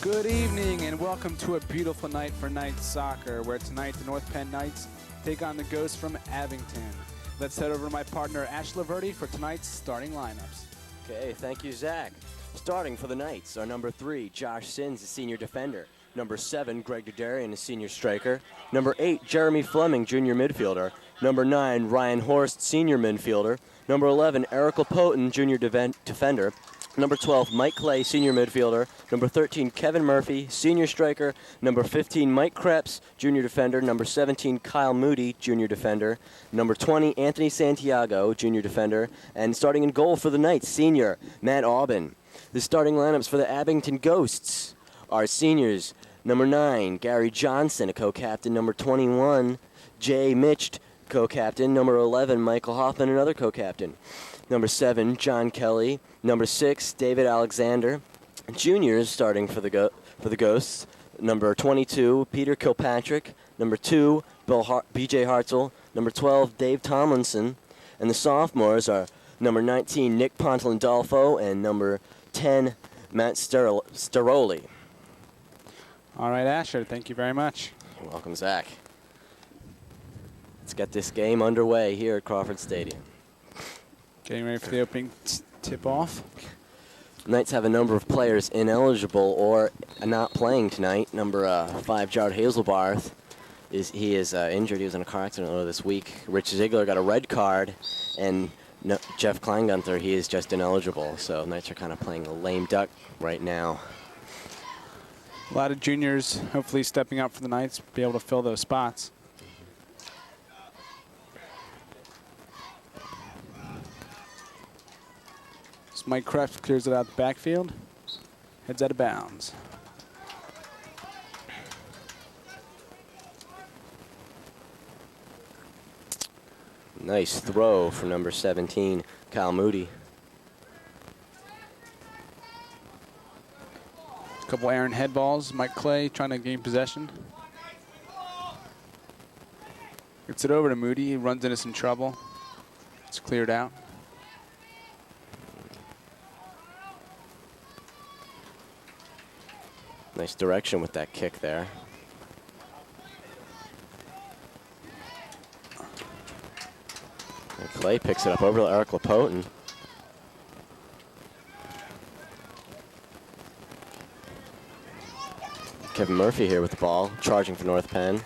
Good evening and welcome to a beautiful night for Knights soccer, where tonight the North Penn Knights take on the Ghosts from Abington. Let's head over to my partner Ash Laverty for tonight's starting lineups. Okay, thank you, Zach. Starting for the Knights are number 3, Josh Sins, a senior defender. Number 7, Greg Dudarian, a senior striker. Number 8, Jeremy Fleming, junior midfielder. Number 9, Ryan Horst, senior midfielder. Number 11, Eric Lapotin, junior defender. Number 12, Mike Clay, senior midfielder. Number 13, Kevin Murphy, senior striker. Number 15, Mike Krebs, junior defender. Number 17, Kyle Moody, junior defender. Number 20, Anthony Santiago, junior defender. And starting in goal for the Knights, senior, Matt Aubin. The starting lineups for the Abington Ghosts are seniors. Number 9, Gary Johnson, a co-captain. Number 21, Jay Mitch, co-captain. Number 11, Michael Hoffman, another co-captain. Number 7, John Kelly. Number 6, David Alexander. Juniors starting for the Ghosts. Number 22, Peter Kilpatrick. Number 2, B.J. Hartzell. Number 12, Dave Tomlinson. And the sophomores are number 19, Nick Pontelandolfo, and number 10, Matt Steroli. All right, Asher, thank you very much. You're welcome, Zach. Let's get this game underway here at Crawford Stadium. Getting ready for the opening tip-off. Knights have a number of players ineligible or not playing tonight. Number 5, Jared Hazelbarth, is injured. He was in a car accident earlier this week. Rich Ziegler got a red card, and Jeff Kleingunther, he is just ineligible. So Knights are kind of playing a lame duck right now. A lot of juniors hopefully stepping up for the Knights, be able to fill those spots. Mike Krebs clears it out the backfield, heads out of bounds. Nice throw from number 17, Kyle Moody. A couple errant head balls. Mike Clay trying to gain possession. Gets it over to Moody. He runs into some trouble. It's cleared out. Nice direction with that kick there. And Clay picks it up over to Eric Lapotin. Kevin Murphy here with the ball, charging for North Penn.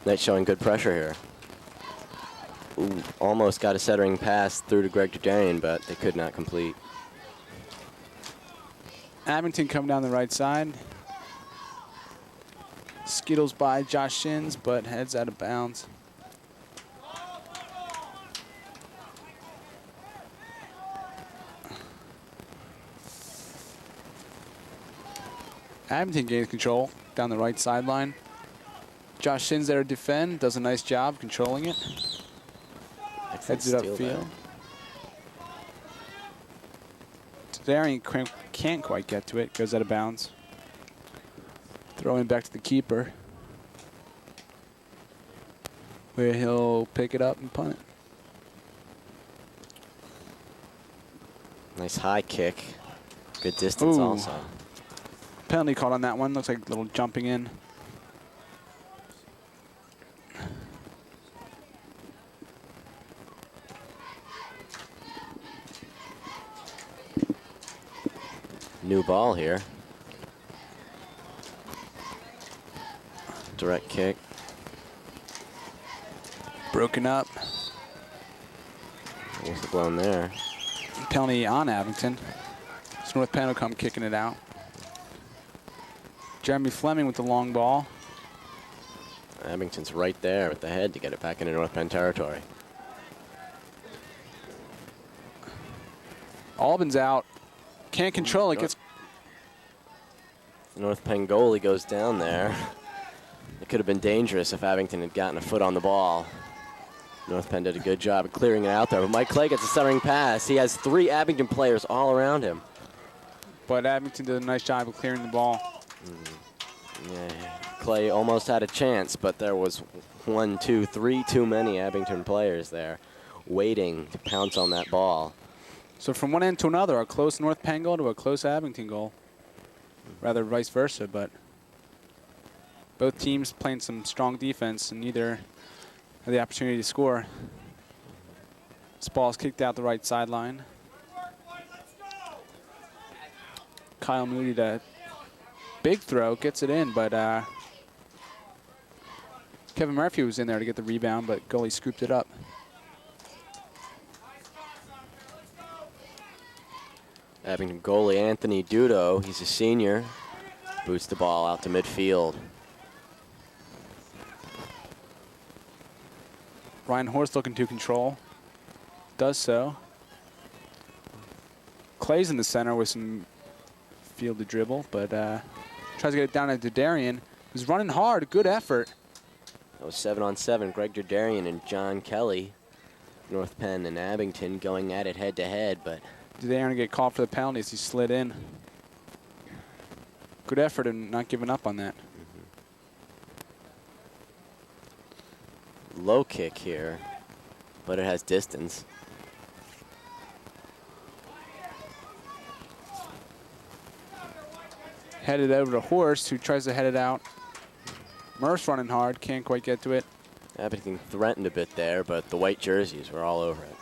Knights showing good pressure here. Ooh, almost got a centering pass through to Greg Dudarian, but they could not complete. Abington coming down the right side. Skittles by Josh Shins, but heads out of bounds. Abington gains control down the right sideline. Josh Shins there to defend, does a nice job controlling it. Heads it upfield. Darian can't quite get to it, goes out of bounds. Throwing back to the keeper, where he'll pick it up and punt it. Nice high kick. Good distance. Ooh. Also. Penalty called on that one. Looks like a little jumping in. New ball here. Direct kick. Broken up. Whistle blown there. Penalty on Abington. So North Penn will come kicking it out. Jeremy Fleming with the long ball. Abington's right there with the head to get it back into North Penn territory. Albin's out. Can't control it. Gets the North Penn goalie goes down there. It could have been dangerous if Abington had gotten a foot on the ball. North Penn did a good job of clearing it out there. But Mike Clay gets a centering pass. He has 3 Abington players all around him. But Abington did a nice job of clearing the ball. Yeah, Clay almost had a chance, but there was 1, 2, 3 too many Abington players there waiting to pounce on that ball. So from one end to another, a close North Penn goal to a close Abington goal. rather vice versa, but both teams playing some strong defense and neither had the opportunity to score. This ball is kicked out the right sideline. Kyle Moody, the big throw, gets it in, but Kevin Murphy was in there to get the rebound, but goalie scooped it up. Abington goalie Anthony Dudo, he's a senior, boots the ball out to midfield. Ryan Horst looking to control. Does so. Clay's in the center with some field to dribble, but tries to get it down to Darian, who's running hard. Good effort. That was 7-on-7. Greg Derdarian and John Kelly, North Penn and Abington going at it head-to-head, but Darian get called for the penalties. He slid in. Good effort and not giving up on that. Low kick here, but it has distance. Headed over to Horst, who tries to head it out. Murph's running hard, can't quite get to it. Abington threatened a bit there, but the white jerseys were all over it.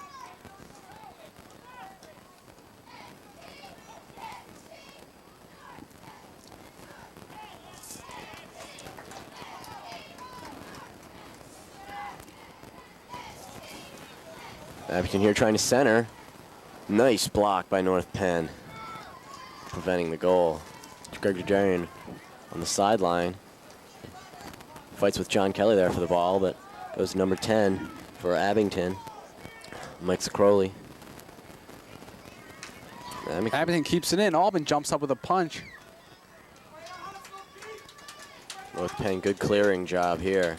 Abington here trying to center. Nice block by North Penn, preventing the goal. Greg Derdarian on the sideline. Fights with John Kelly there for the ball, but goes to number 10 for Abington, Mike Crowley. Abington keeps it in. Albin jumps up with a punch. North Penn, good clearing job here.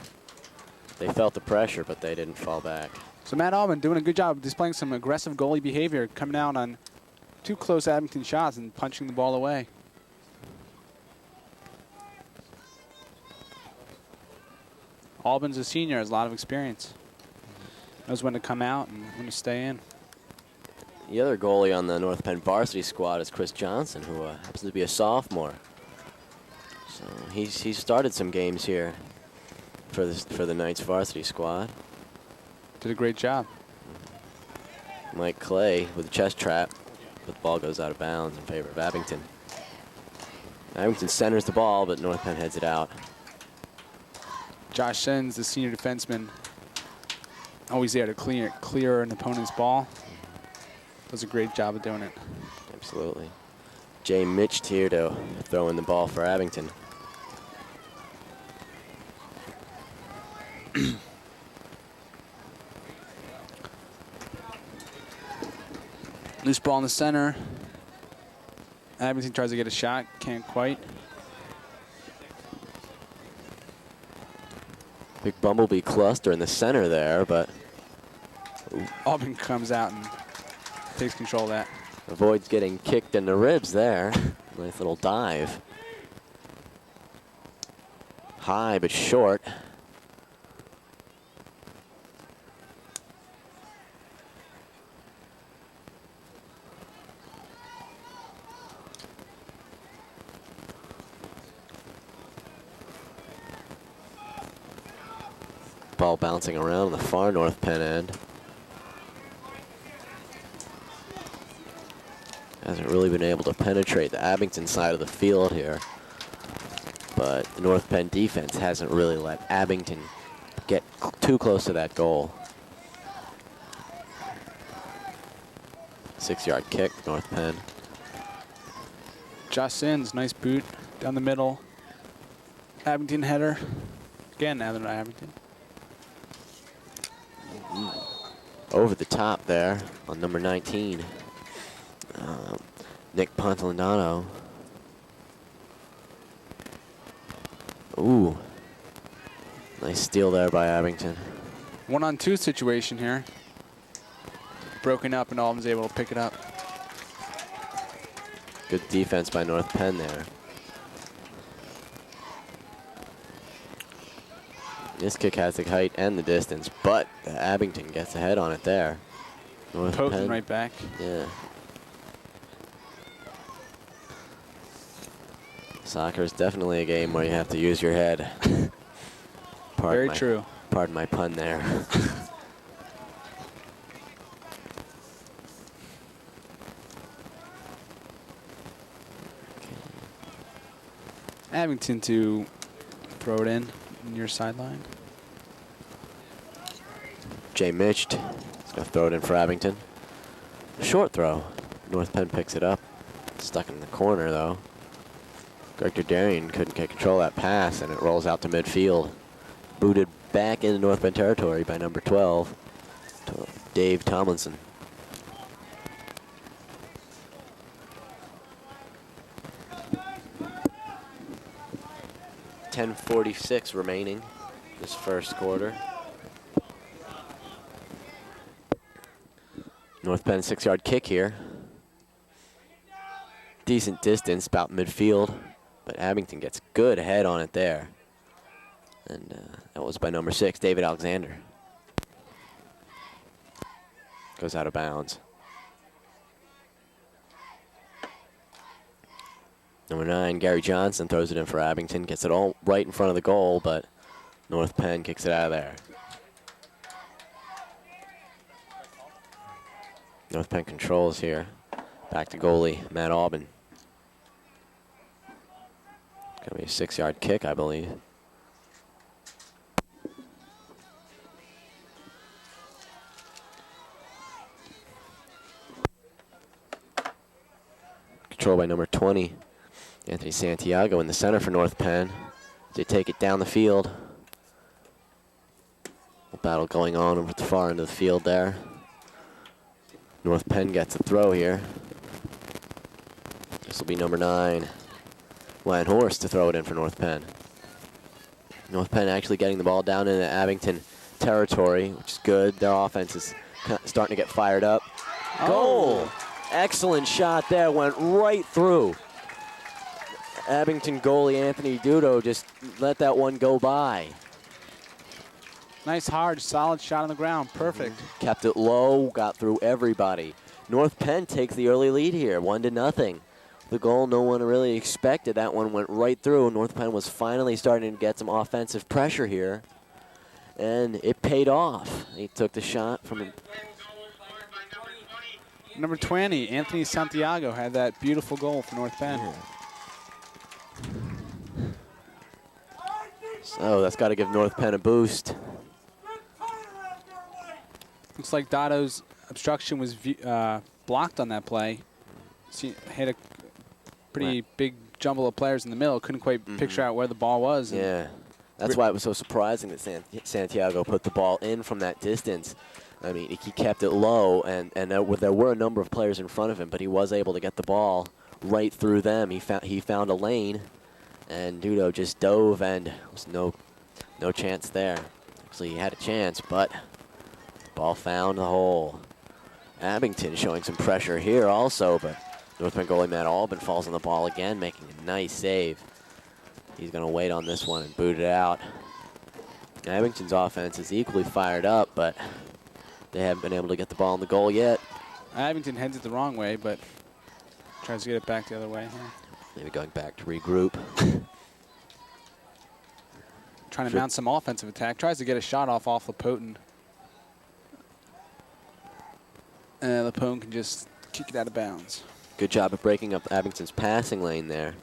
They felt the pressure, but they didn't fall back. So Matt Albin doing a good job of displaying some aggressive goalie behavior, coming out on 2 close Abington shots and punching the ball away. Albin's a senior, has a lot of experience. Knows when to come out and when to stay in. The other goalie on the North Penn varsity squad is Chris Johnson, who happens to be a sophomore. So he's started some games here for the Knights varsity squad. Did a great job. Mike Clay with a chest trap, but the ball goes out of bounds in favor of Abington. Abington centers the ball, but North Penn heads it out. Josh Sens, the senior defenseman, always there to clear an opponent's ball. Does a great job of doing it. Absolutely. Jay Mitch here to throw in the ball for Abington. Loose ball in the center. Abington tries to get a shot, can't quite. Big bumblebee cluster in the center there, but Albin comes out and takes control of that. avoids getting kicked in the ribs there. Nice little dive. High but short. Ball bouncing around the far North Penn end. Hasn't really been able to penetrate the Abington side of the field here. But the North Penn defense hasn't really let Abington get too close to that goal. 6-yard kick, North Penn. Josh Sins, nice boot down the middle. Abington header. Again, Abington. Over the top there on number 19. Nick Pontelandano. Ooh. Nice steal there by Abington. 1-on-2 situation here. Broken up and Albin's able to pick it up. Good defense by North Penn there. This kick has the height and the distance, but Abington gets ahead on it there. North Poking Penn, right back. yeah. Soccer is definitely a game where you have to use your head. Very true. Pardon my pun there. Abington to throw it in near sideline. Jay Mitched is going to throw it in for Abington. Short throw. North Penn picks it up. Stuck in the corner, though. Greg Derderian couldn't get control of that pass, and it rolls out to midfield. Booted back into North Penn territory by number 12, Dave Tomlinson. .46 remaining this first quarter. North Penn 6-yard kick here. Decent distance, about midfield, but Abington gets good head on it there. And that was by number 6, David Alexander. Goes out of bounds. Number 9, Gary Johnson throws it in for Abington. Gets it all right in front of the goal, but North Penn kicks it out of there. North Penn controls here. Back to goalie, Matt Aubin. Gonna be a 6-yard kick, I believe. Controlled by number 20, Anthony Santiago in the center for North Penn. They take it down the field. A battle going on over at the far end of the field there. North Penn gets a throw here. This will be number 9, Ryan Horst, to throw it in for North Penn. North Penn actually getting the ball down into Abington territory, which is good. Their offense is starting to get fired up. Oh. Goal! Excellent shot there, went right through. Abington goalie Anthony Dudo just let that one go by. Nice, hard, solid shot on the ground. Perfect. Kept it low, got through everybody. North Penn takes the early lead here, 1-0. The goal no one really expected. That one went right through. North Penn was finally starting to get some offensive pressure here, and it paid off. He took the shot from Number 20, Anthony Santiago, had that beautiful goal for North Penn. So that's got to give North Penn a boost. Looks like Dotto's obstruction was blocked on that play. Had a pretty big jumble of players in the middle. Couldn't quite picture out where the ball was. Yeah, that's why it was so surprising that Santiago put the ball in from that distance. I mean, he kept it low, and there were a number of players in front of him, but he was able to get the ball right through them. He found a lane, and Dudo just dove, and there was no chance there. Actually, he had a chance, but the ball found the hole. Abington showing some pressure here also, but North Penn goalie Matt Aubin falls on the ball again, making a nice save. He's going to wait on this one and boot it out. Abington's offense is equally fired up, but they haven't been able to get the ball in the goal yet. Abington heads it the wrong way, but tries to get it back the other way here. Maybe going back to regroup. Trying to mount some offensive attack. Tries to get a shot off Lapotin. Lapotin can just kick it out of bounds. Good job of breaking up Abington's passing lane there.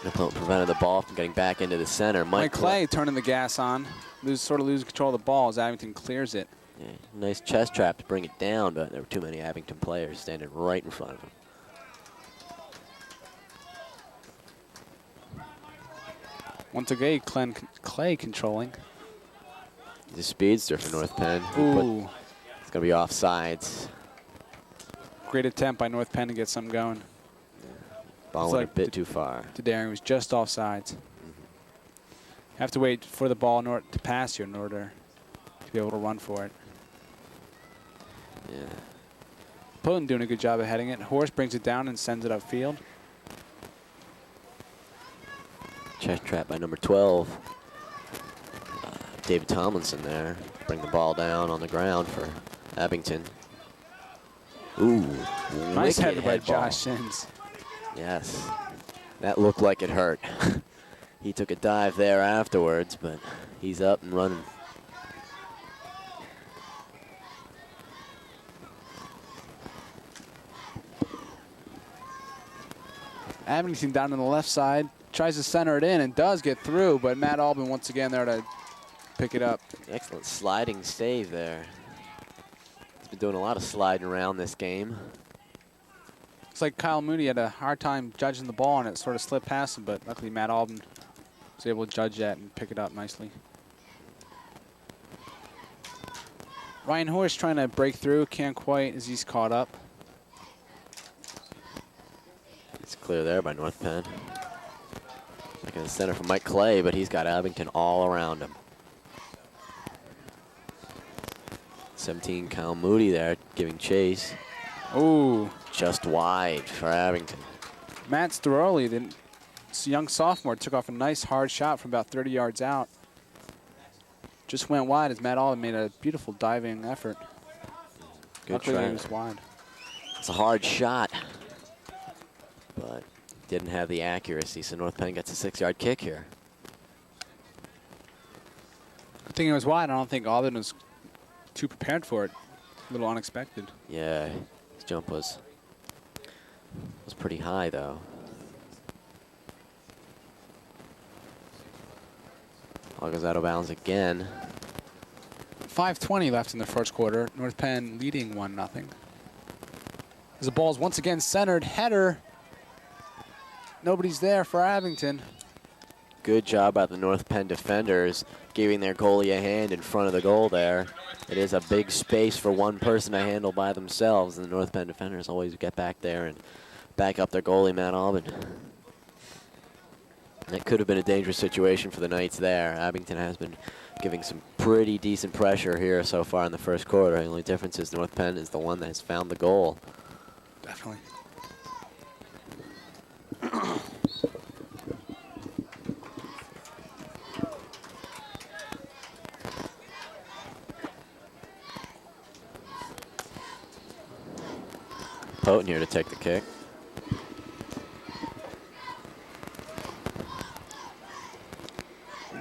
Lapotin prevented the ball from getting back into the center. Mike Clay turning the gas on. Sort of losing control of the ball as Abington clears it. Yeah, nice chest trap to bring it down, but there were too many Abington players standing right in front of him. Once again, Clay controlling. He's a speedster for North Penn. Ooh. It's going to be offsides. Great attempt by North Penn to get something going. Ball went a bit too far. Derderian was just offsides. Have to wait for the ball to pass you in order to be able to run for it. Yeah. Poten doing a good job of heading it. Horst brings it down and sends it upfield. Chest trap by number 12. David Tomlinson there. Bring the ball down on the ground for Abington. Ooh. Nice header by head ball. Josh Sins. Yes. That looked like it hurt. He took a dive there afterwards, but he's up and running. Abington down on the left side, tries to center it in and does get through, but Matt Albin once again there to pick it up. Excellent sliding save there. He's been doing a lot of sliding around this game. Looks like Kyle Moody had a hard time judging the ball and it sort of slipped past him, but luckily Matt Albin was able to judge that and pick it up nicely. Ryan Horst trying to break through, can't quite as he's caught up. It's clear there by North Penn. Back in the center for Mike Clay, but he's got Abington all around him. 17, Kyle Moody there giving chase. Ooh. Just wide for Abington. Matt Storoli, the young sophomore, took off a nice hard shot from about 30 yards out. Just went wide as Matt Albin made a beautiful diving effort. Good Luckily try. He was wide. It's a hard shot, but didn't have the accuracy, so North Penn gets a 6-yard kick here. I think it was wide. I don't think Albin was too prepared for it. A little unexpected. Yeah, his jump was pretty high, though. Ball goes out of bounds again. 5:20 left in the first quarter. North Penn leading 1-0. As the ball's once again centered, header. Nobody's there for Abington. Good job by the North Penn defenders, giving their goalie a hand in front of the goal there. It is a big space for one person to handle by themselves, and the North Penn defenders always get back there and back up their goalie, Matt Albin. That could have been a dangerous situation for the Knights there. Abington has been giving some pretty decent pressure here so far in the first quarter. The only difference is North Penn is the one that has found the goal. Definitely. Potent here to take the kick.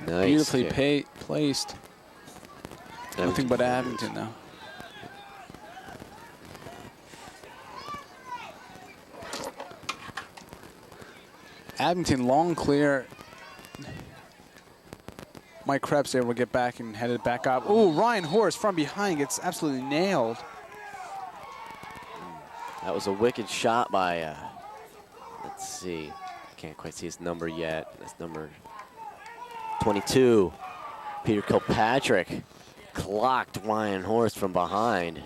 Nice. Beautifully placed. Nothing but Abington, though. Abington long clear. Mike Krebs able to get back and headed back up. Ooh, Ryan Horst from behind gets absolutely nailed. That was a wicked shot by, let's see, I can't quite see his number yet. That's number 22, Peter Kilpatrick. Clocked Ryan Horst from behind.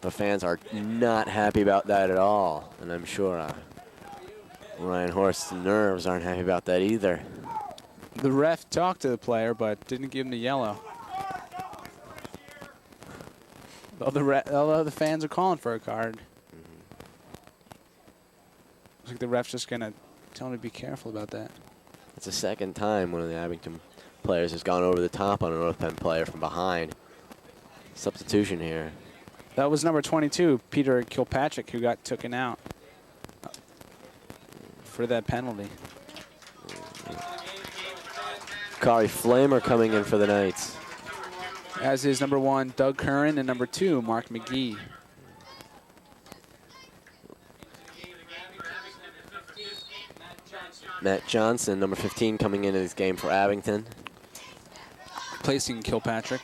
The fans are not happy about that at all, and I'm sure Ryan Horst's nerves aren't happy about that either. The ref talked to the player, but didn't give him the yellow. Although the fans are calling for a card. Looks like the ref's just going to tell him to be careful about that. It's the second time one of the Abington players has gone over the top on a North Penn player from behind. Substitution here. That was number 22, Peter Kilpatrick, who got taken out for that penalty. Kari Flamer coming in for the Knights. As is number 1, Doug Curran, and number 2, Mark McGee. Matt Johnson, number 15, coming into this game for Abington. Placing Kilpatrick.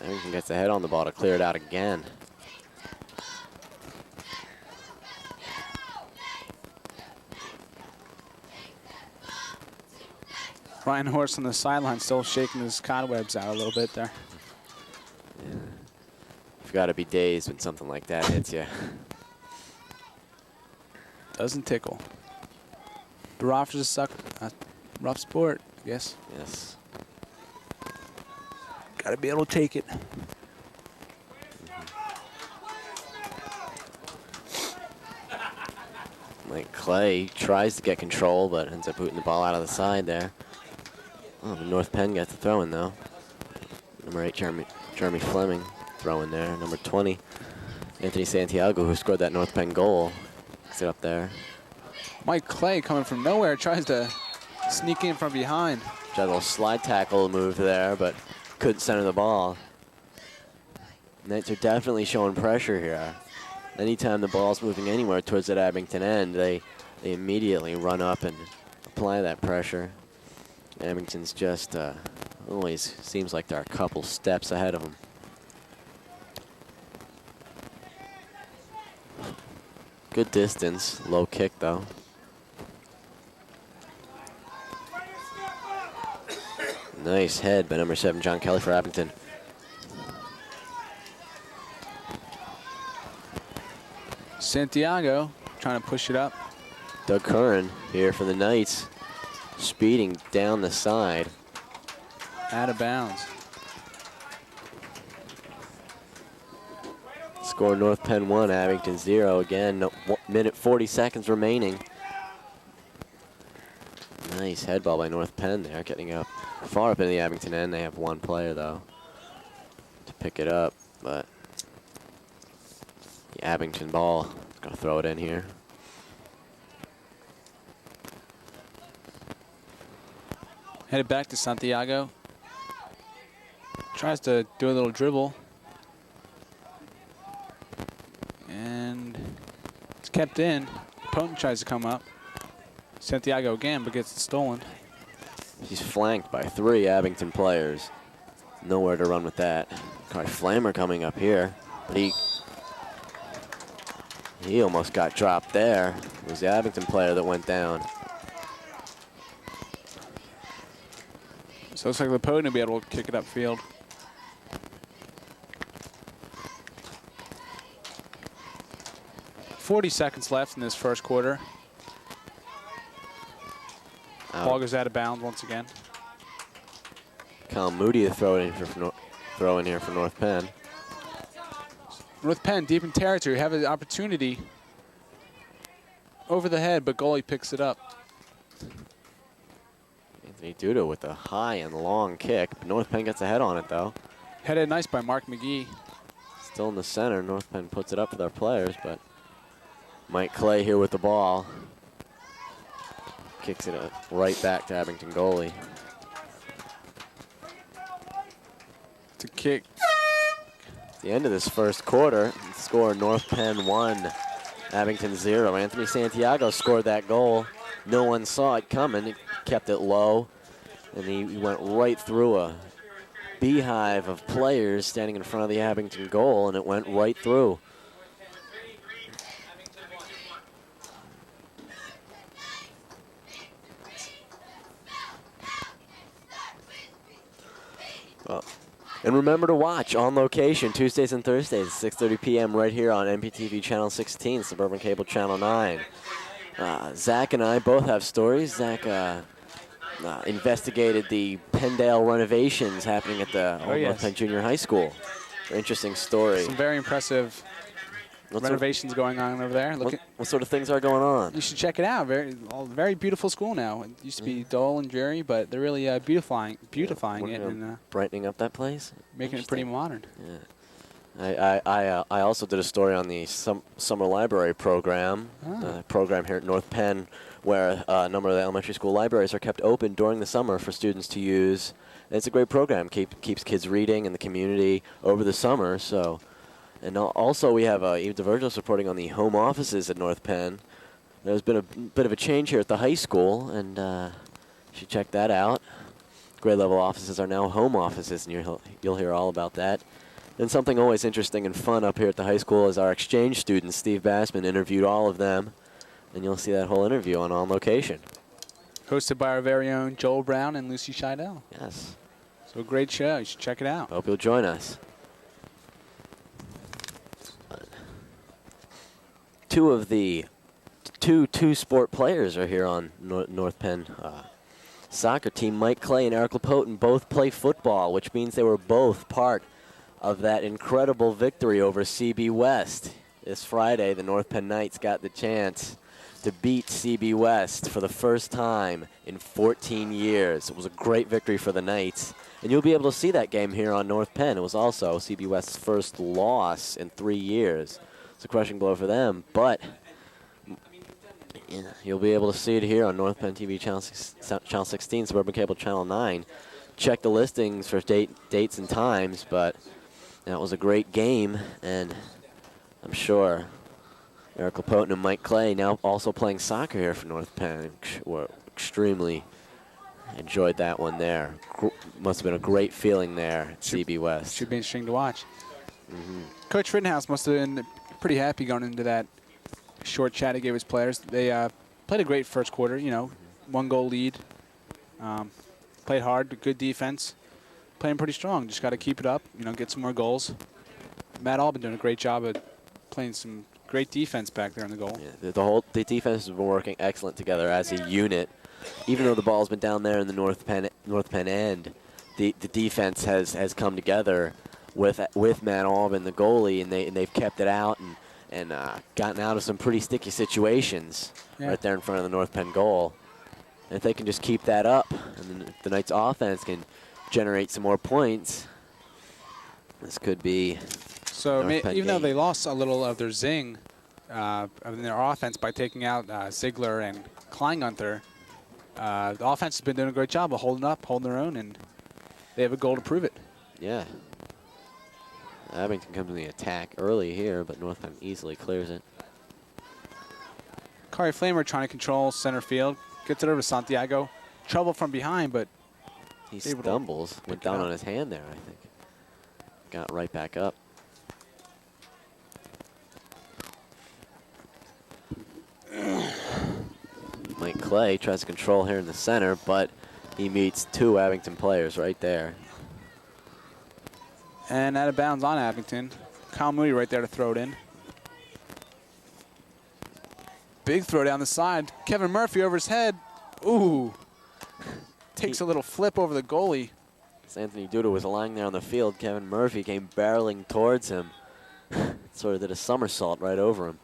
Abington gets a head on the ball to clear it out again. Ryan Horst on the sideline still shaking his cobwebs out a little bit there. Yeah. You've got to be dazed when something like that hits you. Doesn't tickle. The Rockers suck. Rough sport, I guess. Yes. Got to be able to take it. Mike Clay tries to get control, but ends up booting the ball out of the side there. Oh, North Penn gets the throw in, though. Number 8, Jeremy Fleming throwing there. Number 20, Anthony Santiago, who scored that North Penn goal. Picks it up there. Mike Clay coming from nowhere tries to sneak in from behind. Tried a little slide tackle move there, but couldn't center the ball. Knights are definitely showing pressure here. Anytime the ball's moving anywhere towards that Abington end, they immediately run up and apply that pressure. Abington's just always seems like they're a couple steps ahead of them. Good distance, low kick though. Nice head by number 7, John Kelly for Abington. Santiago trying to push it up. Doug Curran here for the Knights, speeding down the side. Out of bounds. Score North Penn 1, Abington 0. Again, 1 minute 40 seconds remaining. Nice head ball by North Penn there, getting up far up in the Abington end. They have one player though to pick it up, but the Abington ball is gonna throw it in here. Headed back to Santiago. Tries to do a little dribble. And it's kept in. Potent tries to come up. Santiago again, but gets it stolen. He's flanked by 3 Abington players. Nowhere to run with that. Kai Flamer coming up here, but he almost got dropped there. It was the Abington player that went down. So it looks like the Potent will be able to kick it upfield. .40 seconds left in this first quarter. Ball goes out of bounds once again. Cal Moody to throw in here for North Penn. North Penn deep in territory, have an opportunity over the head, but goalie picks it up. Anthony Duda with a high and long kick. North Penn gets a head on it though. Headed nice by Mark McGee. Still in the center. North Penn puts it up for their players, but Mike Clay here with the ball. Kicks it right back to Abington goalie. To kick. At the end of this first quarter, score North Penn 1, Abington 0. Anthony Santiago scored that goal. No one saw it coming. He kept it low, and he went right through a beehive of players standing in front of the Abington goal, and it went right through. And remember to watch On Location Tuesdays and Thursdays, 6:30 p.m. right here on NPTV Channel 16, Suburban Cable Channel 9. Zach and I both have stories. Zach investigated the Penndale renovations happening at the North Penn Junior High School. Interesting story. Some very impressive renovations going on over there. What sort of things are going on? You should check it out. Very beautiful school now. It used to be dull and dreary, but they're really beautifying it and brightening up that place, making it pretty modern. Yeah. I also did a story on the summer library program, program here at North Penn, where a number of the elementary school libraries are kept open during the summer for students to use. And it's a great program. Keeps kids reading in the community over the summer. So. And also we have Eve DeVirgos reporting on the home offices at North Penn. There's been a bit of a change here at the high school, and you should check that out. Grade level offices are now home offices, and you'll hear all about that. And something always interesting and fun up here at the high school is our exchange students. Steve Bassman interviewed all of them, and you'll see that whole interview on Location. Hosted by our very own Joel Brown and Lucy Scheidel. Yes. So a great show. You should check it out. Hope you'll join us. Two of the two-sport players are here on North Penn soccer team. Mike Clay and Eric Lapotin both play football, which means they were both part of that incredible victory over CB West. This Friday, the North Penn Knights got the chance to beat CB West for the first time in 14 years. It was a great victory for the Knights, and you'll be able to see that game here on North Penn. It was also CB West's first loss in 3 years. It's a crushing blow for them, but Yeah, you'll be able to see it here on North Penn TV Channel 16, Suburban Cable Channel 9. Check the listings for dates and times, but that was a great game, and I'm sure Eric Lapotin and Mike Clay, now also playing soccer here for North Penn, were extremely enjoyed that one there. Must have been a great feeling there at CB West. Should be interesting to watch. Coach Rittenhouse must have been pretty happy going into that short chat he gave his players. They played a great first quarter, you know, 1-goal lead. Played hard, good defense. Playing pretty strong. Just got to keep it up, you know, get some more goals. Matt Albin doing a great job of playing some great defense back there in the goal. Yeah, the defense has been working excellent together as a unit. Even though the ball's been down there in the North Penn end, the defense has come together with Matt Albin, the goalie, and they've kept it out and gotten out of some pretty sticky situations right there in front of the North Penn goal. And if they can just keep that up, and then the Knights' offense can generate some more points, this could be. So even though they lost a little of their zing in their offense by taking out Ziegler and Kleingunther, the offense has been doing a great job of holding their own, and they have a goal to prove it. Yeah. Abington comes in the attack early here, but North Penn easily clears it. Kari Flamer trying to control center field. Gets it over to Santiago. Trouble from behind, but he stumbles. Went down on his hand there, I think. Got right back up. Mike Clay tries to control here in the center, but he meets two Abington players right there. And out of bounds on Abington. Kyle Moody right there to throw it in. Big throw down the side. Kevin Murphy over his head. Ooh. Takes a little flip over the goalie. As Anthony Duda was lying there on the field, Kevin Murphy came barreling towards him. Sort of did a somersault right over him.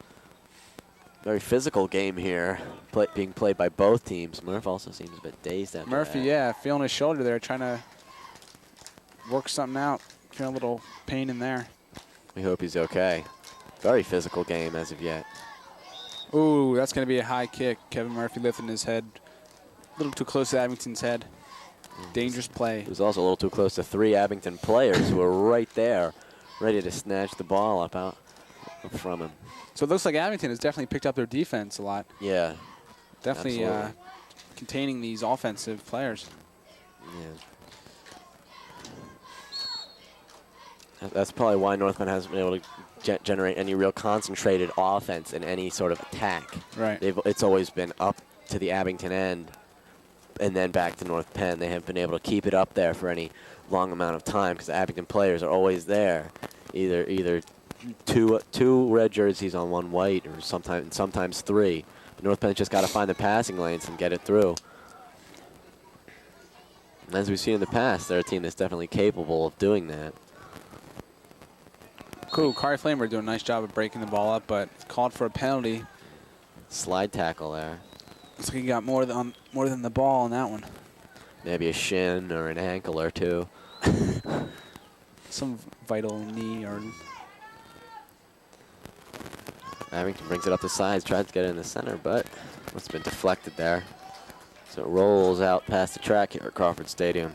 Very physical game here, being played by both teams. Murphy also seems a bit dazed after Murphy, that. yeah, feeling his shoulder there, trying to work something out. Feeling a little pain in there. We hope he's okay. Very physical game as of yet. Ooh, that's going to be a high kick. Kevin Murphy lifting his head. A little too close to Abington's head. Dangerous play. He was also a little too close to three Abington players who were right there, ready to snatch the ball up from him. So it looks like Abington has definitely picked up their defense a lot. Yeah. Definitely containing these offensive players. Yeah. That's probably why North Penn hasn't been able to generate any real concentrated offense in any sort of attack. Right. It's always been up to the Abington end and then back to North Penn. They haven't been able to keep it up there for any long amount of time because the Abington players are always there, either two red jerseys on one white, or sometimes three. But North Penn's just got to find the passing lanes and get it through. And as we've seen in the past, they're a team that's definitely capable of doing that. Cool. Kari Flamer doing a nice job of breaking the ball up, but called for a penalty. Slide tackle there. Looks like he got more than the ball on that one. Maybe a shin or an ankle or two. Some vital knee or. Abington brings it up the sides, tries to get it in the center, but it's been deflected there. So it rolls out past the track here at Crawford Stadium.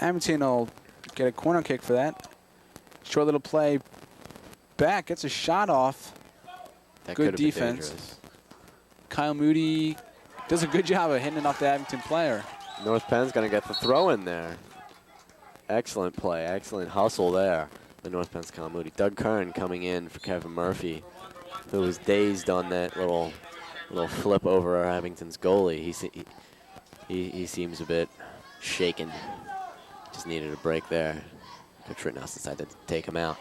Abington will get a corner kick for that. Short little play back, gets a shot off. That good defense. Kyle Moody does a good job of hitting it off the Abington player. North Penn's going to get the throw in there. Excellent play, excellent hustle there. The North Penn's Kyle Moody. Doug Kern coming in for Kevin Murphy, who was dazed on that little flip over Abington's goalie. He seems a bit shaken. Just needed a break there. Coach Rittenhouse decided to take him out.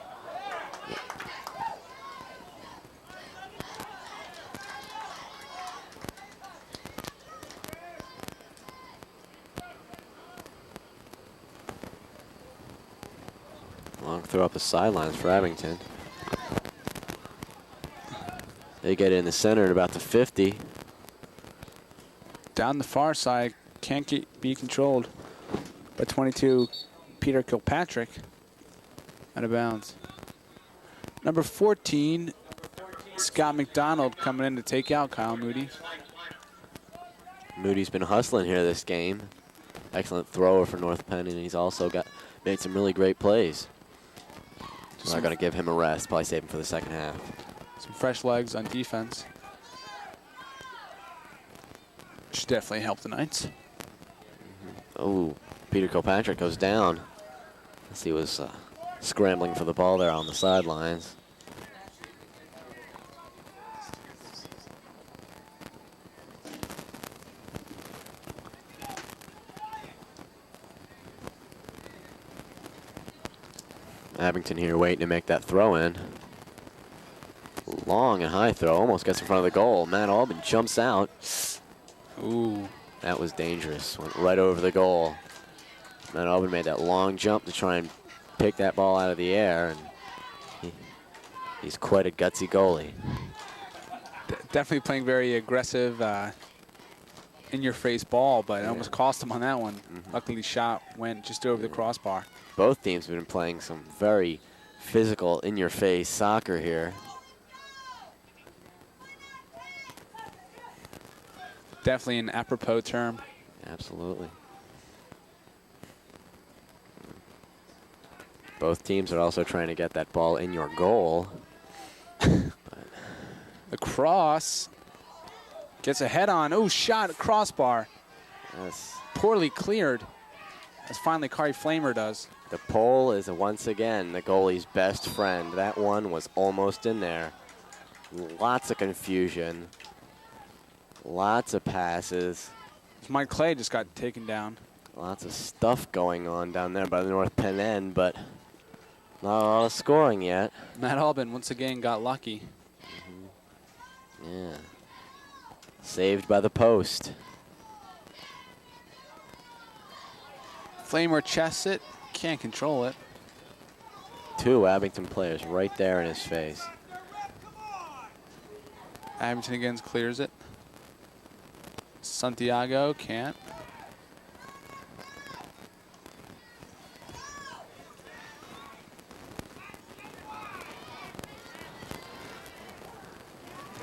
Long throw up the sidelines for Abington. They get in the center at about the 50. Down the far side, can't be controlled by 22, Peter Kilpatrick, out of bounds. Number 14, Scott McDonald coming in to take out Kyle Moody. Moody's been hustling here this game. Excellent thrower for North Penn, and he's also made some really great plays. So I'm going to give him a rest, probably save him for the second half. Some fresh legs on defense. Should definitely help the Knights. Oh, Peter Kilpatrick goes down. As he was scrambling for the ball there on the sidelines. Abington here waiting to make that throw in. Long and high throw, almost gets in front of the goal. Matt Albin jumps out. Ooh. That was dangerous, went right over the goal. Matt Albin made that long jump to try and pick that ball out of the air, and he's quite a gutsy goalie. Definitely playing very aggressive, in-your-face ball, but it almost cost him on that one. Luckily, shot went just over the crossbar. Both teams have been playing some very physical, in-your-face soccer here. Definitely an apropos term. Absolutely. Both teams are also trying to get that ball in your goal. The cross gets a head-on. Oh, shot, crossbar. Yes. Poorly cleared, as finally Kari Flamer does. The pole is once again the goalie's best friend. That one was almost in there. Lots of confusion. Lots of passes. Mike Clay just got taken down. Lots of stuff going on down there by the North Penn end, but not a lot of scoring yet. Matt Albin once again got lucky. Yeah. Saved by the post. Flamer chests it, can't control it. Two Abington players right there in his face. Abington again clears it. Santiago can't.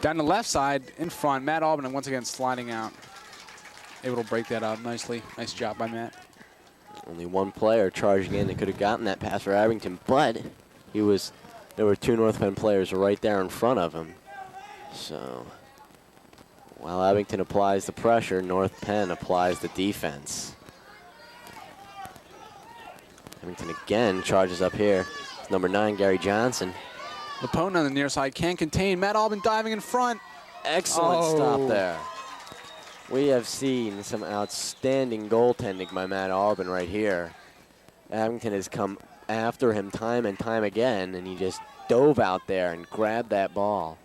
Down the left side, in front, Matt Albin once again sliding out. Able to break that up nicely. Nice job by Matt. Only one player charging in that could have gotten that pass for Abington, but there were two North Penn players right there in front of him. So while Abington applies the pressure, North Penn applies the defense. Abington again charges up here. It's number 9, Gary Johnson. Lapone on the near side can't contain. Matt Albin diving in front. Excellent stop there. We have seen some outstanding goaltending by Matt Albin right here. Abington has come after him time and time again, and he just dove out there and grabbed that ball.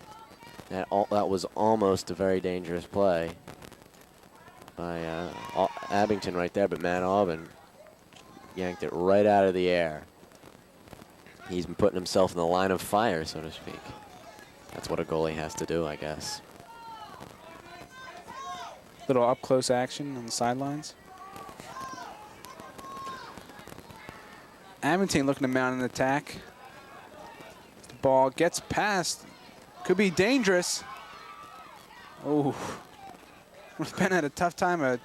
That was almost a very dangerous play by Abington right there, but Matt Albin yanked it right out of the air. He's been putting himself in the line of fire, so to speak. That's what a goalie has to do, I guess. Little up-close action on the sidelines. Abington looking to mount an attack. The ball gets past. Could be dangerous. Oh. North Penn had a tough time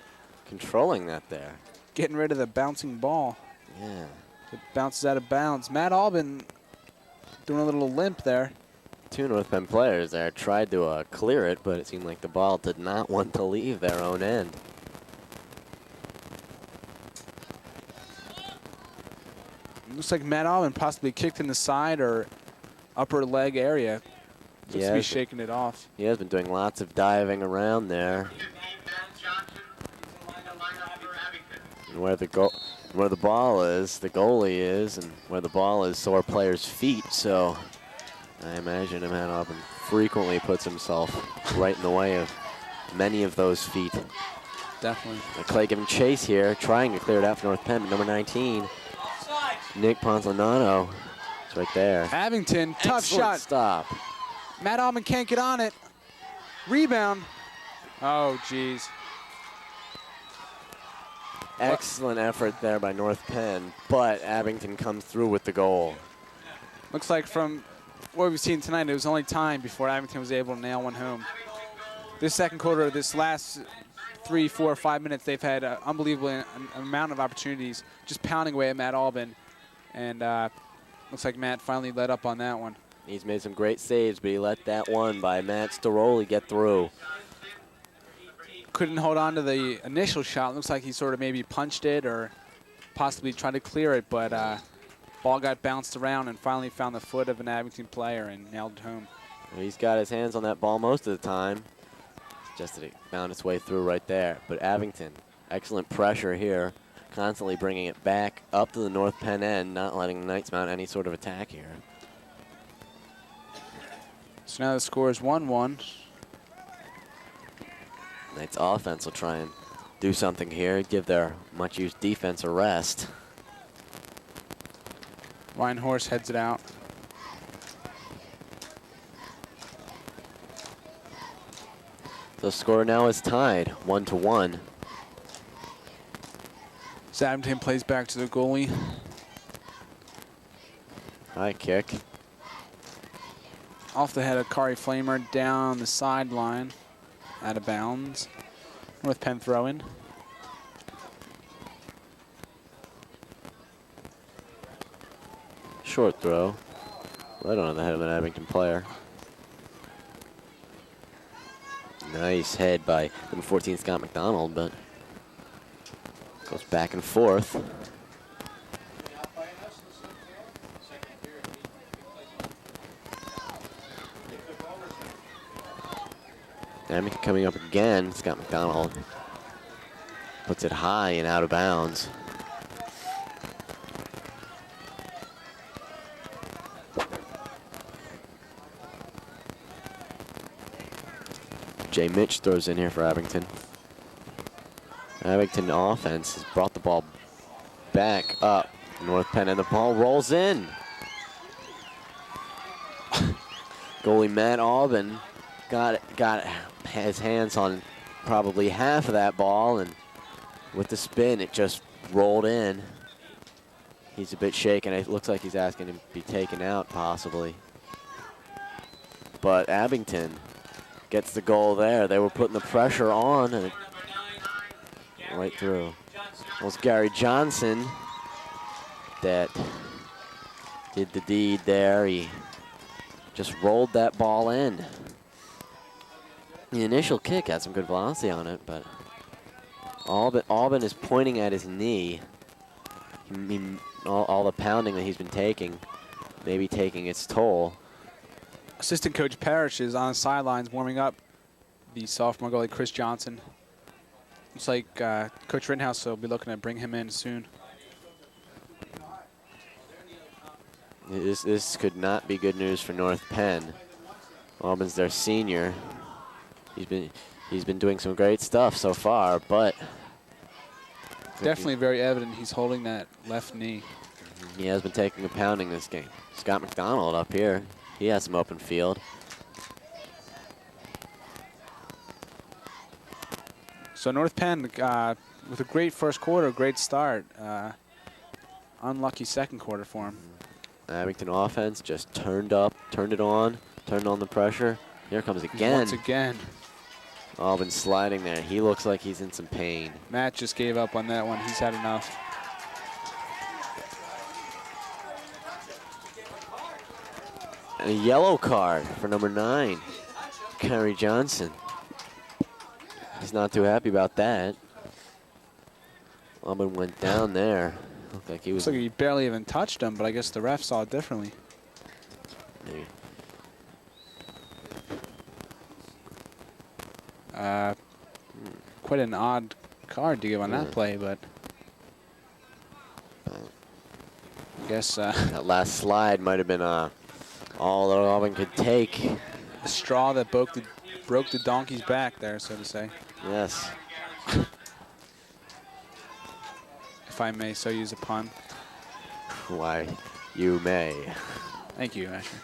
controlling that there. Getting rid of the bouncing ball. Yeah. It bounces out of bounds. Matt Albin doing a little limp there. Two North Penn players there tried to clear it, but it seemed like the ball did not want to leave their own end. Looks like Matt Albin possibly kicked in the side or upper leg area. Looks to be shaking it off. He has been doing lots of diving around there. And where the ball is, the goalie is, and where the ball is, so are players' feet. So I imagine Matt Albin frequently puts himself right in the way of many of those feet. Definitely. Clay giving chase here, trying to clear it out for North Penn, but number 19, Nick Ponzolano, is right there. Abington, tough shot. Stop. Matt Albin can't get on it. Rebound. Oh, geez. Excellent effort there by North Penn, but Abington comes through with the goal. Looks like from what we've seen tonight, it was only time before Abington was able to nail one home. This second quarter, this last 3, 4, 5 minutes, they've had an unbelievable amount of opportunities, just pounding away at Matt Albin. And looks like Matt finally let up on that one. He's made some great saves, but he let that one by Matt Staroli get through. Couldn't hold on to the initial shot. Looks like he sort of maybe punched it or possibly tried to clear it, but ball got bounced around and finally found the foot of an Abington player and nailed it home. Well, he's got his hands on that ball most of the time. It's just that it found its way through right there. But Abington, excellent pressure here, constantly bringing it back up to the North Penn end, not letting the Knights mount any sort of attack here. So now the score is 1-1. Knights offense will try and do something here, give their much-used defense a rest. Ryan Horse heads it out. The score now is tied, 1-1. Abington plays back to the goalie. High kick. Off the head of Kari Flamer, down the sideline, out of bounds. North Penn throw-in. Short throw. Right on the head of an Abington player. Nice head by number 14, Scott McDonald, but goes back and forth. Abington coming up again. Scott McDonald puts it high and out of bounds. Jay Mitch throws in here for Abington. Abington offense has brought the ball back up North Penn, and the ball rolls in. Goalie Matt Albin got his hands on probably half of that ball, and with the spin, it just rolled in. He's a bit shaken. It looks like he's asking him to be taken out, possibly. But Abington gets the goal there. They were putting the pressure on, and right through. It was Gary Johnson that did the deed there. He just rolled that ball in. The initial kick had some good velocity on it, but Albin is pointing at his knee. All the pounding that he's been taking, maybe taking its toll. Assistant Coach Parrish is on the sidelines warming up the sophomore goalie Chris Johnson. Looks like Coach Rittenhouse will be looking to bring him in soon. This could not be good news for North Penn. Albin's their senior. He's been doing some great stuff so far, but definitely very evident he's holding that left knee. He has been taking a pounding this game. Scott McDonald up here. He has some open field. So North Penn, with a great first quarter, great start. Unlucky second quarter for him. Abington offense just turned up, turned it on, turned on the pressure. Here comes again. Once again. Albin sliding there. He looks like he's in some pain. Matt just gave up on that one. He's had enough. And a yellow card for number 9, Gary Johnson. He's not too happy about that. Albin went down there. Looked like he was. Looks like he barely even touched him, but I guess the ref saw it differently. Maybe. Quite an odd card to give on that play, but I guess that last slide might have been all that Albin could take. The straw that broke the donkey's back there, so to say. Yes. If I may so use a pun. Why, you may. Thank you, Asher.